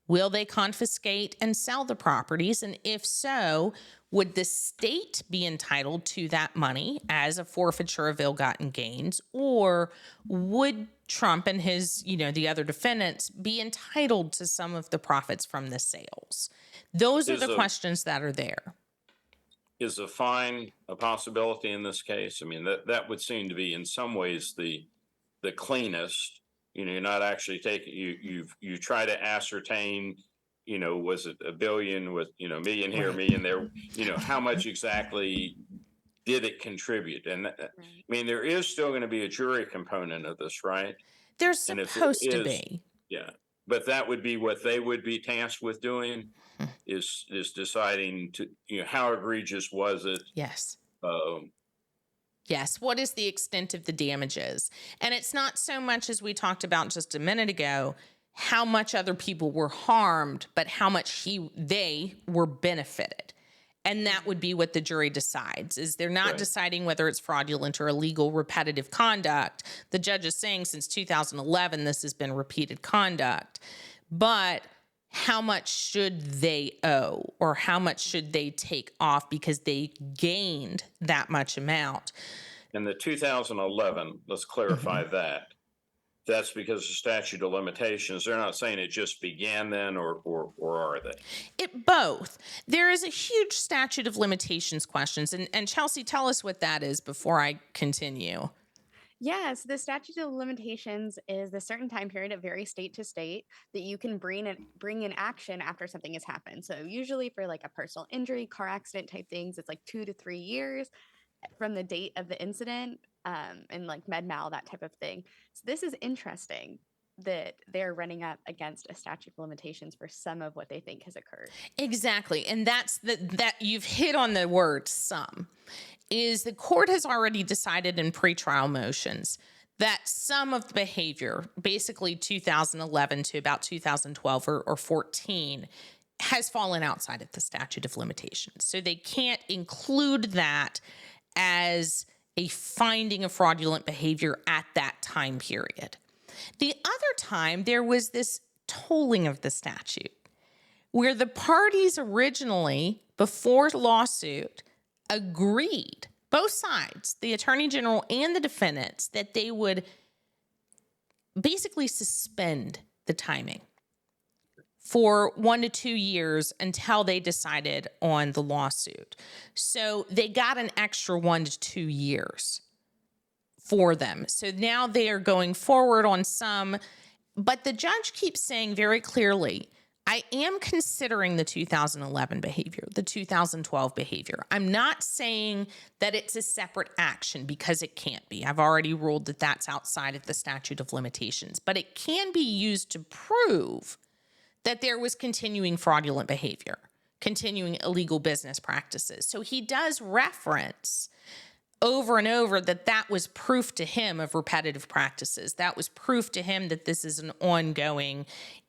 will they confiscate and sell the properties? And if so, would the state be entitled to that money as a forfeiture of ill-gotten gains, or would Trump and his, the other defendants be entitled to some of the profits from the sales? Those are the questions that are there. Is a fine a possibility in this case? I mean, that would seem to be in some ways the cleanest. You're not actually taking, you try to ascertain, was it a billion with, million here, million there, how much exactly did it contribute? And I mean, there is still going to be a jury component of this, right? There's supposed to be. Yeah. But that would be what they would be tasked with doing, is deciding to, how egregious was it? Yes. Yes. What is the extent of the damages? And it's not so much, as we talked about just a minute ago, how much other people were harmed, but how much they were benefited. And that would be what the jury decides, is they're not deciding whether it's fraudulent or illegal repetitive conduct. The judge is saying since 2011, this has been repeated conduct. But how much should they owe, or how much should they take off because they gained that much amount? In the 2011, let's clarify that. That's because of statute of limitations. They're not saying it just began then, or are they? Both. There is a huge statute of limitations questions. And Chelsea, tell us what that is before I continue. Yes, the statute of limitations is the certain time period. It varies state to state that you can bring in action after something has happened. So usually for like a personal injury, car accident type things, it's like 2 to 3 years from the date of the incident, and like med mal, that type of thing. So this is interesting that they're running up against a statute of limitations for some of what they think has occurred. Exactly. And that's that you've hit on the word some. Is the court has already decided in pretrial motions that some of the behavior, basically 2011 to about 2012 or 14, has fallen outside of the statute of limitations. So they can't include that as a finding of fraudulent behavior at that time period. The other time, there was this tolling of the statute where the parties originally, before lawsuit, agreed, both sides, the attorney general and the defendants, that they would basically suspend the timing for 1 to 2 years until they decided on the lawsuit. So they got an extra 1 to 2 years for them. So now they are going forward on some, but the judge keeps saying very clearly, I am considering the 2011 behavior, the 2012 behavior. I'm not saying that it's a separate action because it can't be. I've already ruled that that's outside of the statute of limitations, but it can be used to prove that there was continuing fraudulent behavior, continuing illegal business practices. So he does reference over and over that that was proof to him of repetitive practices. That was proof to him that this is an ongoing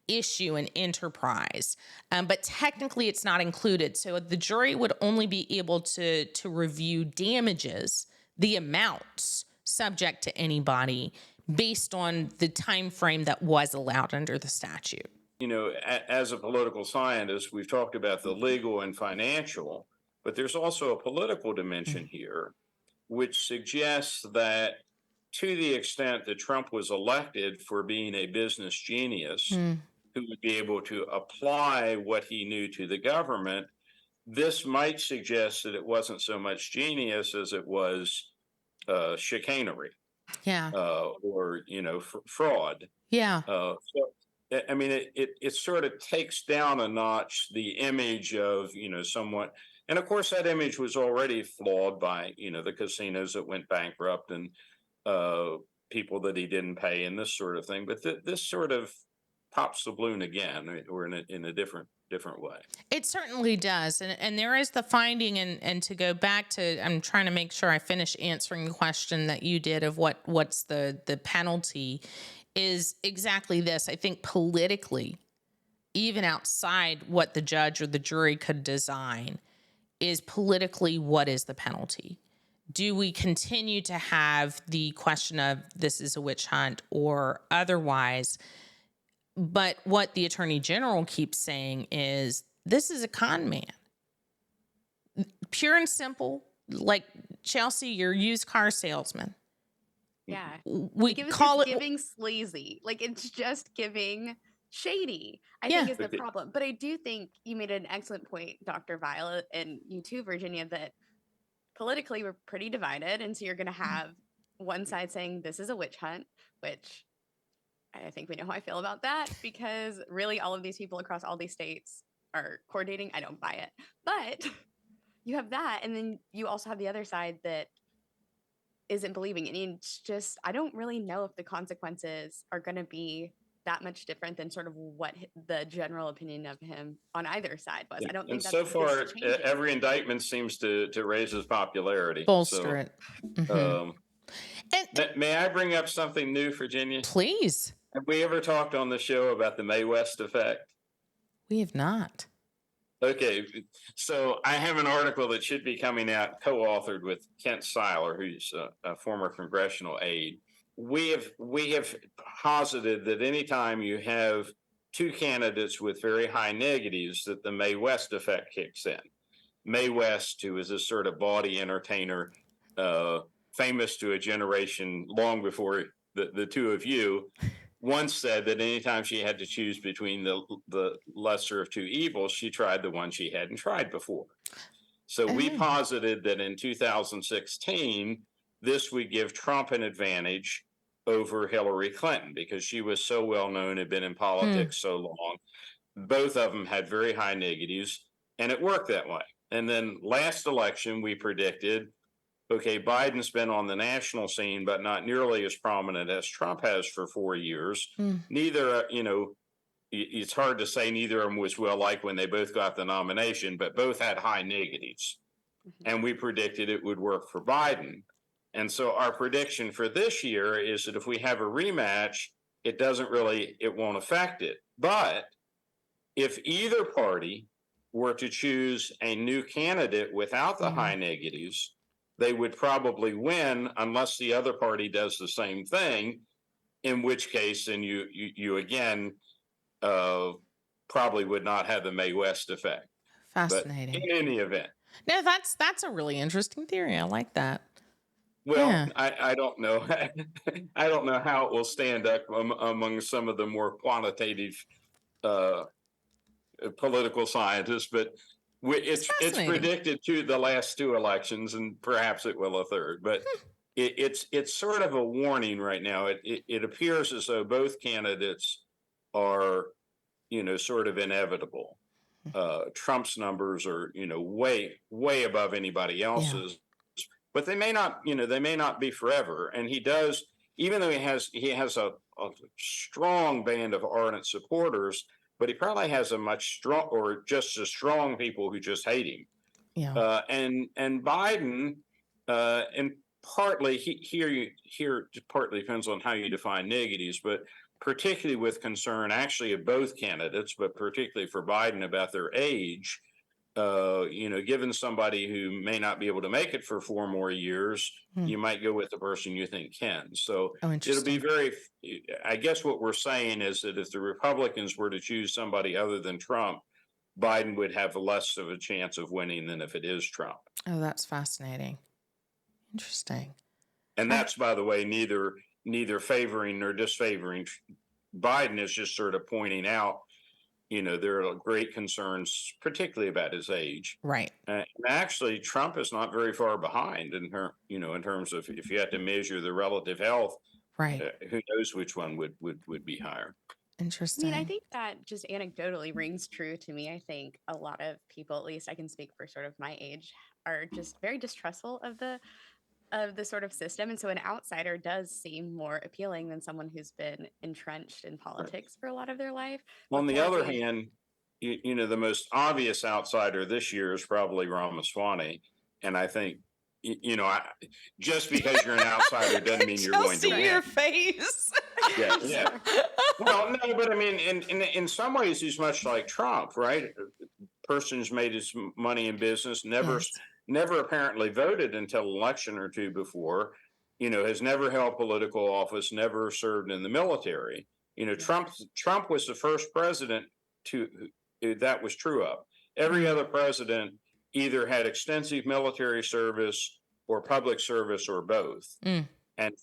issue and enterprise. But technically it's not included. So the jury would only be able to review damages, the amounts subject to anybody based on the time frame that was allowed under the statute. You know, as a political scientist, we've talked about the legal and financial, but there's also a political dimension here, which suggests that to the extent that Trump was elected for being a business genius who would be able to apply what he knew to the government, this might suggest that it wasn't so much genius as it was chicanery. Yeah. Or, you know, fraud. Yeah. So, I mean, it sort of takes down a notch the image of, you know, someone. And of course, that image was already flawed by, you know, the casinos that went bankrupt and people that he didn't pay and this sort of thing. But this sort of pops the balloon again, or in a different way. It certainly does. And there is the finding, and to go back to, I'm trying to make sure I finish answering the question that you did of what's the penalty, is exactly this. I think politically, even outside what the judge or the jury could design, is politically, what is the penalty? Do we continue to have the question of this is a witch hunt or otherwise? But what the attorney general keeps saying is this is a con man. Pure and simple, like Chelsea, your used car salesman. Yeah. We Like, call it's it giving sleazy. Like, it's just giving shady, I Yeah. think, is the problem. But I do think you made an excellent point, Dr. Violet, and you too, Virginia, that politically we're pretty divided. And so you're going to have one side saying this is a witch hunt, which I think we know how I feel about that, because really all of these people across all these states are coordinating. I don't buy it. But you have that. And then you also have the other side that isn't believing. And it's just, I don't really know if the consequences are going to be that much different than sort of what the general opinion of him on either side was. I don't think And that's so far, changing. every indictment seems to raise his popularity. bolster it. And May I bring up something new, Virginia? please. Have we ever talked on the show about the Mae West effect? We have not. Okay, so I have an article that should be coming out, co-authored with Kent Seiler, who's a former congressional aide. We have posited that anytime you have two candidates with very high negatives, that the Mae West effect kicks in. Mae West, who is a sort of bawdy entertainer, famous to a generation long before the two of you, once said that anytime she had to choose between the lesser of two evils, she tried the one she hadn't tried before. So we posited that in 2016, this would give Trump an advantage over Hillary Clinton because she was so well known, had been in politics so long. Both of them had very high negatives, and it worked that way. And then last election, we predicted, okay, Biden's been on the national scene, but not nearly as prominent as Trump has for 4 years. Neither, it's hard to say neither of them was well liked when they both got the nomination, but both had high negatives. And we predicted it would work for Biden. And so our prediction for this year is that if we have a rematch, it won't affect it. But if either party were to choose a new candidate without the high negatives, they would probably win unless the other party does the same thing, in which case, then you again probably would not have the Mae West effect. Fascinating. But in any event. No, that's a really interesting theory. I like that. Well, Yeah. I don't know. I don't know how it will stand up among some of the more quantitative political scientists, but it's predicted to the last two elections, and perhaps it will a third. But it's sort of a warning right now. It appears as though both candidates are, sort of inevitable. Trump's numbers are, way above anybody else's, but they may not be forever. And he does, even though he has a strong band of ardent supporters, but he probably has a much strong, or just as strong people who just hate him. Yeah. And Biden, and partly here partly depends on how you define negatives, but particularly with concern actually of both candidates, but particularly for Biden about their age, given somebody who may not be able to make it for 4 more years, you might go with the person you think can. So it'll be I guess what we're saying is that if the Republicans were to choose somebody other than Trump, Biden would have less of a chance of winning than if it is Trump. Oh, that's fascinating. Interesting. And that's, by the way, neither favoring nor disfavoring Biden. Is just sort of pointing out, there are great concerns, particularly about his age. Right. And actually, Trump is not very far behind in terms of if you had to measure the relative health. Right. Who knows which one would be higher? Interesting. I think that just anecdotally rings true to me. I think a lot of people, at least I can speak for sort of my age, are just very distrustful of the sort of system. And so an outsider does seem more appealing than someone who's been entrenched in politics for a lot of their life. On the other hand, the most obvious outsider this year is probably Ramaswamy. And I think, just because you're an outsider doesn't mean you're going to win. Your face. Yeah. Well, no, but I mean, in some ways, he's much like Trump, right? Person's made his money in business, never apparently voted until an election or two before, has never held political office, never served in the military. Trump was the first president that was true of. Every other president either had extensive military service or public service or both. And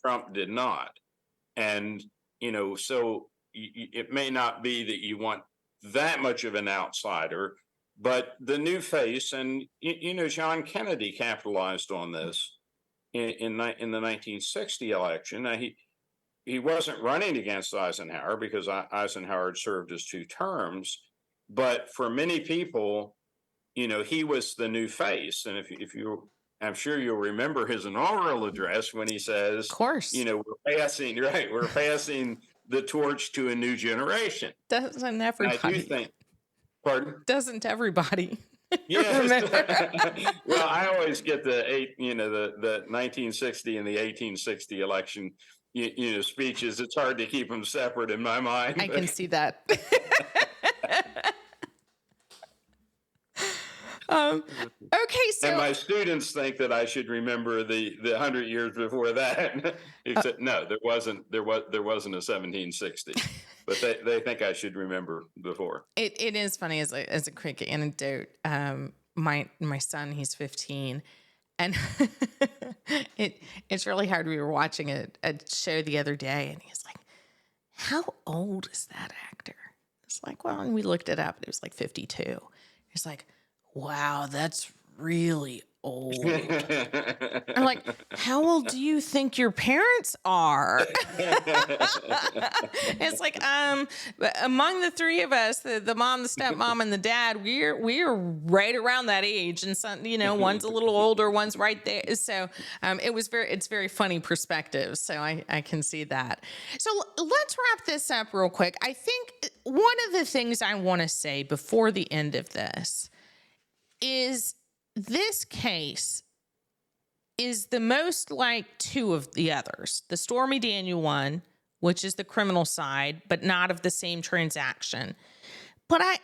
Trump did not. And, so it may not be that you want that much of an outsider, but the new face, and, John Kennedy capitalized on this in the 1960 election. Now, he wasn't running against Eisenhower because Eisenhower had served his 2 terms, but for many people, he was the new face. And if you, I'm sure you'll remember his inaugural address when he says, of course, we're passing the torch to a new generation. Doesn't everybody? I do think, pardon? Doesn't everybody? Yes. Well, I always get the 1960 and the 1860 election, speeches. It's hard to keep them separate in my mind. I can see that. Okay, so and my students think that I should remember the 100 years before that. Except no, there wasn't a 1760, but they think I should remember before. It is funny as a quick anecdote. My son, he's 15, and it's really hard. We were watching a show the other day, and he's like, "How old is that actor?" It's like, well, and we looked it up, and it was like 52. He's like, "Wow, that's really old. I'm like, how old do you think your parents are? It's like, among the three of us, the mom, the stepmom, and the dad, we're right around that age, and some, one's a little older, one's right there. So, it's very funny perspective. So I can see that. So let's wrap this up real quick. I think one of the things I want to say before the end of this is this case is the most like two of the others. The Stormy Daniel one, which is the criminal side, but not of the same transaction. But I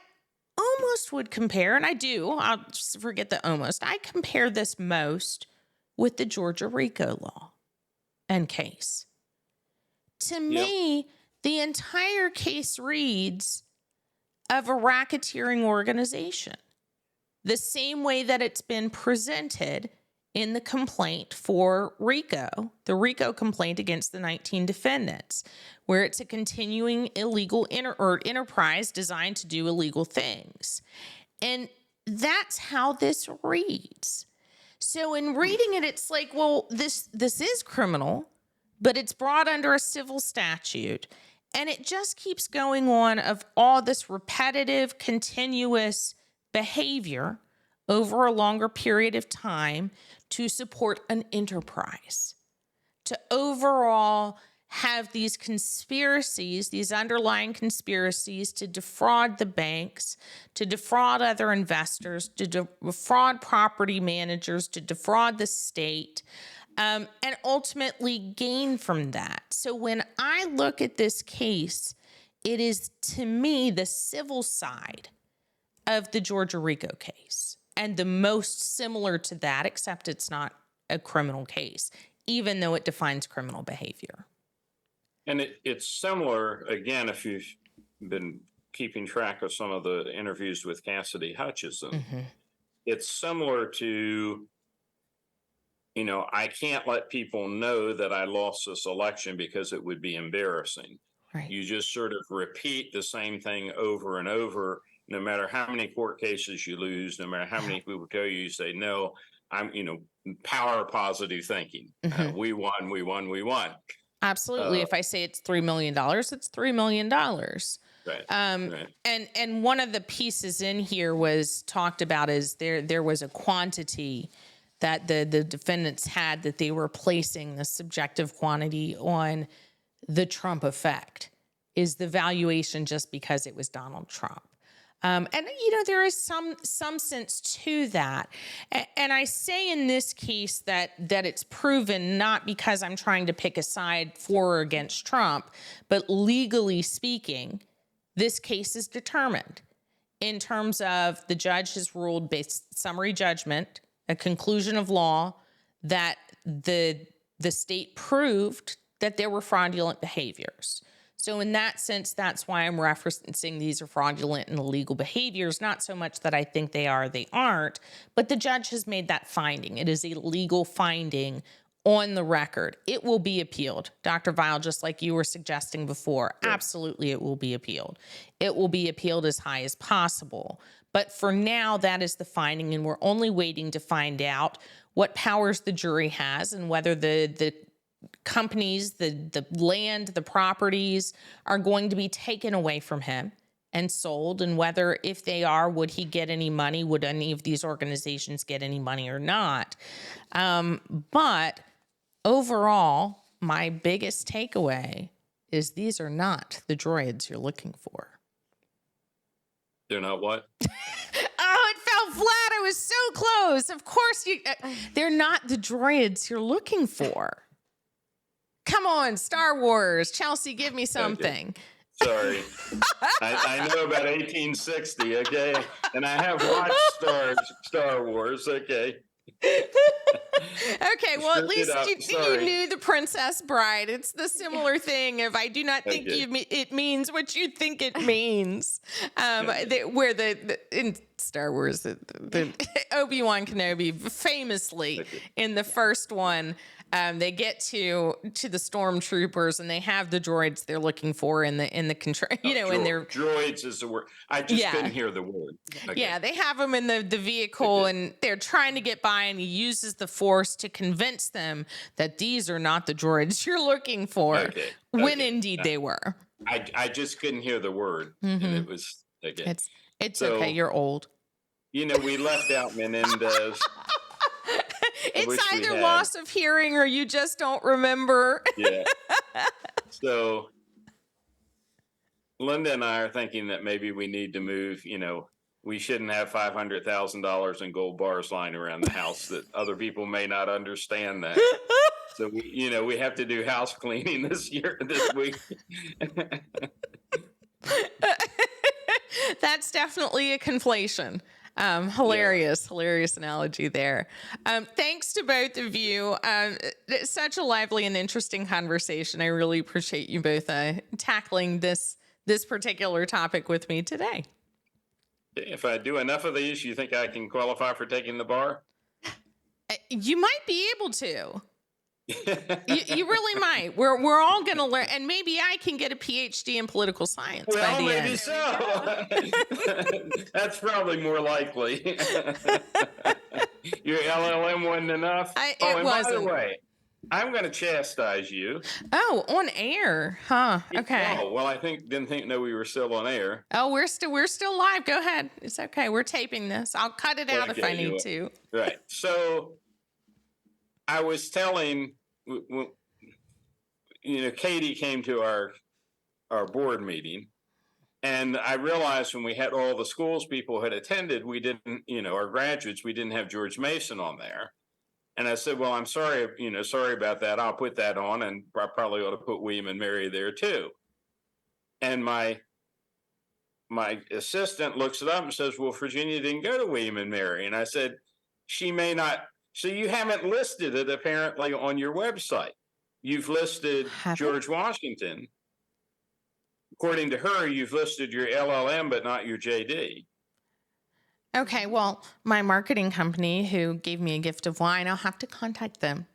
almost would compare, and I do, I'll just forget the almost, I compare this most with the Georgia RICO law and case. To me, the entire case reads of a racketeering organization, the same way that it's been presented in the complaint for RICO, the RICO complaint against the 19 defendants, where it's a continuing illegal enterprise designed to do illegal things. And that's how this reads. So in reading it, it's like, well, this is criminal, but it's brought under a civil statute. And it just keeps going on of all this repetitive, continuous behavior over a longer period of time to support an enterprise, to overall have these conspiracies, these underlying conspiracies to defraud the banks, to defraud other investors, to defraud property managers, to defraud the state, and ultimately gain from that. So when I look at this case, it is, to me, the civil side of the Georgia RICO case, and the most similar to that, except it's not a criminal case, even though it defines criminal behavior. And it's similar, again, if you've been keeping track of some of the interviews with Cassidy Hutchison, it's similar to, I can't let people know that I lost this election because it would be embarrassing. Right. You just sort of repeat the same thing over and over. No matter how many court cases you lose, no matter how many people tell you, you say, no, I'm, power of positive thinking. We won, we won, we won. Absolutely. If I say it's $3 million, it's $3 million. Right. Right. And one of the pieces in here was talked about is there was a quantity that the defendants had that they were placing the subjective quantity on the Trump effect, is the valuation just because it was Donald Trump. And, there is some sense to that. And I say in this case that it's proven not because I'm trying to pick a side for or against Trump, but legally speaking, this case is determined in terms of the judge has ruled based summary judgment, a conclusion of law, that the state proved that there were fraudulent behaviors. So in that sense, that's why I'm referencing these are fraudulent and illegal behaviors, not so much that I think they are, they aren't, but the judge has made that finding. It is a legal finding on the record. It will be appealed. Dr. Vial, just like you were suggesting before, absolutely it will be appealed. It will be appealed as high as possible. But for now, that is the finding, and we're only waiting to find out what powers the jury has and whether the companies, the land, the properties are going to be taken away from him and sold, and whether, if they are, would he get any money? Would any of these organizations get any money or not? But overall, my biggest takeaway is these are not the droids you're looking for. They're not what? Oh, it fell flat. I was so close. Of course, they're not the droids you're looking for. Come on, Star Wars. Chelsea, give me something. Sorry. I know about 1860, okay? And I have watched Star Wars, okay? Okay, well, at least you knew the Princess Bride. It's the similar thing of I do not think it means what you think it means. Where in Star Wars, the Obi-Wan Kenobi famously in the first one They get to the stormtroopers, and they have the droids they're looking for in the control. In their droids is the word. I just couldn't hear the word. Okay. Yeah, they have them in the vehicle, and they're trying to get by, and he uses the Force to convince them that these are not the droids you're looking for, when indeed they were. I just couldn't hear the word, and it was It's okay. You're old. We left out Menendez. It's either loss of hearing or you just don't remember. Yeah. So Linda and I are thinking that maybe we need to move, we shouldn't have $500,000 in gold bars lying around the house, that other people may not understand that. So we have to do house cleaning this week. That's definitely a conflation. Hilarious analogy there. Thanks to both of you. It's such a lively and interesting conversation. I really appreciate you both tackling this particular topic with me today. If I do enough of these, you think I can qualify for taking the bar? You might be able to. You really might. We're all going to learn, and maybe I can get a PhD in political science by the maybe end. So. That's probably more likely. Your LLM wasn't enough. It wasn't. By the way, I'm going to chastise you. Oh, on air, huh? Okay. Oh, well, I didn't know we were still on air. Oh, we're still live. Go ahead. It's okay. We're taping this. I'll cut it out if I need to. Right. So I was telling, Katie came to our board meeting, and I realized when we had all the schools people had attended, we didn't, our graduates, we didn't have George Mason on there. And I said, well, I'm sorry, sorry about that. I'll put that on, and I probably ought to put William and Mary there too. And my assistant looks it up and says, well, Virginia didn't go to William and Mary. And I said, she may not. So you haven't listed it apparently on your website. You've listed George Washington. According to her, you've listed your LLM, but not your JD. Okay, well, my marketing company who gave me a gift of wine, I'll have to contact them.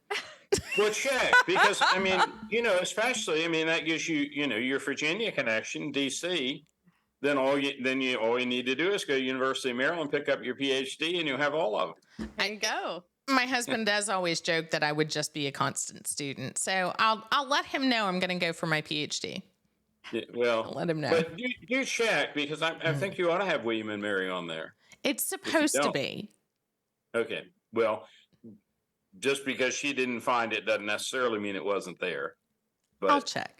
Well, check, because, especially, that gives you, your Virginia connection, D.C., then all you need to do is go to University of Maryland, pick up your PhD, and you'll have all of them. There you go. My husband does always joke that I would just be a constant student. So I'll let him know I'm going to go for my PhD. Yeah, well, I'll let him know. But you check, because I think you ought to have William and Mary on there. It's supposed to be. Okay. Well, just because she didn't find it doesn't necessarily mean it wasn't there. But I'll check.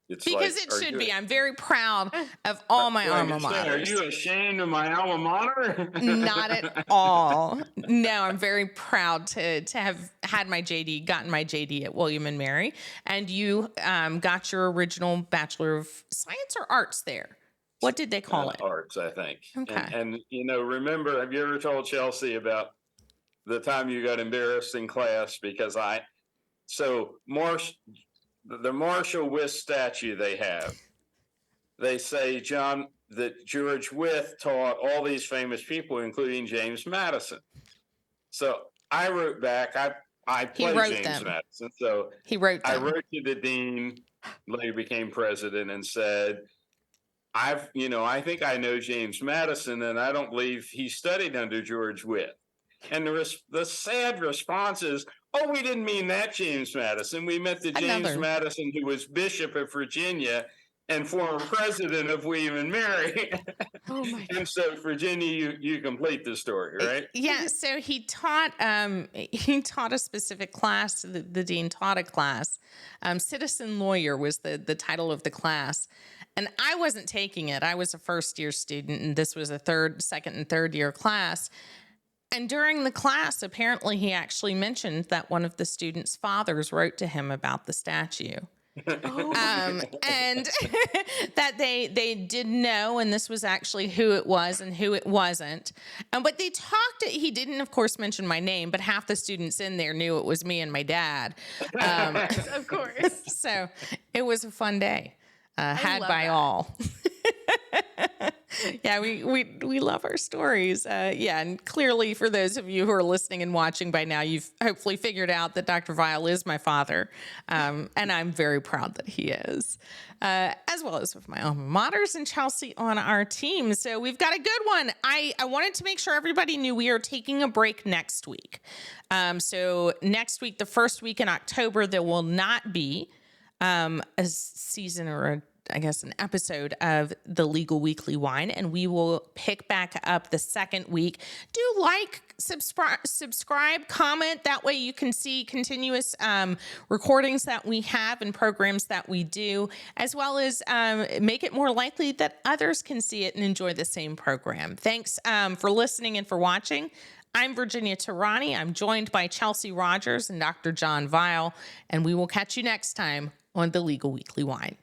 Because it should be. I'm very proud of all my alma maters. Are you ashamed of my alma mater? Not at all. No, I'm very proud to have had gotten my JD at William and Mary. And you got your original Bachelor of Science or Arts there. What did they call it? Arts, I think. Okay. And remember, have you ever told Chelsea about the time you got embarrassed in class because the Marshall Wythe statue they say, John, that George Wythe taught all these famous people, including James Madison. So I wrote back, I played James Madison. So he wrote them. I wrote to the dean, later became president, and said, I think I know James Madison, and I don't believe he studied under George Wythe. And the sad response is, oh, we didn't mean that James Madison. We meant the James Madison who was Bishop of Virginia and former president of William and Mary. Oh my God. And so, Virginia, you complete the story, right? Yeah. So he taught a specific class. The dean taught a class. Citizen Lawyer was the title of the class. And I wasn't taking it. I was a first-year student, and this was a second and third year class. And during the class, apparently he actually mentioned that one of the students' fathers wrote to him about the statue. And that they did know, and this was actually who it was and who it wasn't. But he didn't, of course, mention my name, but half the students in there knew it was me and my dad. Of course. So it was a fun day. Had by all. Yeah, we love our stories. Yeah, and clearly for those of you who are listening and watching by now, you've hopefully figured out that Dr. Vile is my father, and I'm very proud that he is, as well as with my alma maters and Chelsea on our team. So we've got a good one. I wanted to make sure everybody knew we are taking a break next week. So next week, the first week in October, there will not be a season or an episode of the Legal Weekly Wine, and we will pick back up the second week. Do subscribe, comment. That way you can see continuous recordings that we have and programs that we do, as well as make it more likely that others can see it and enjoy the same program. Thanks for listening and for watching. I'm Virginia Tarani. I'm joined by Chelsea Rogers and Dr. John Vile, and we will catch you next time on the Legal Weekly Wine.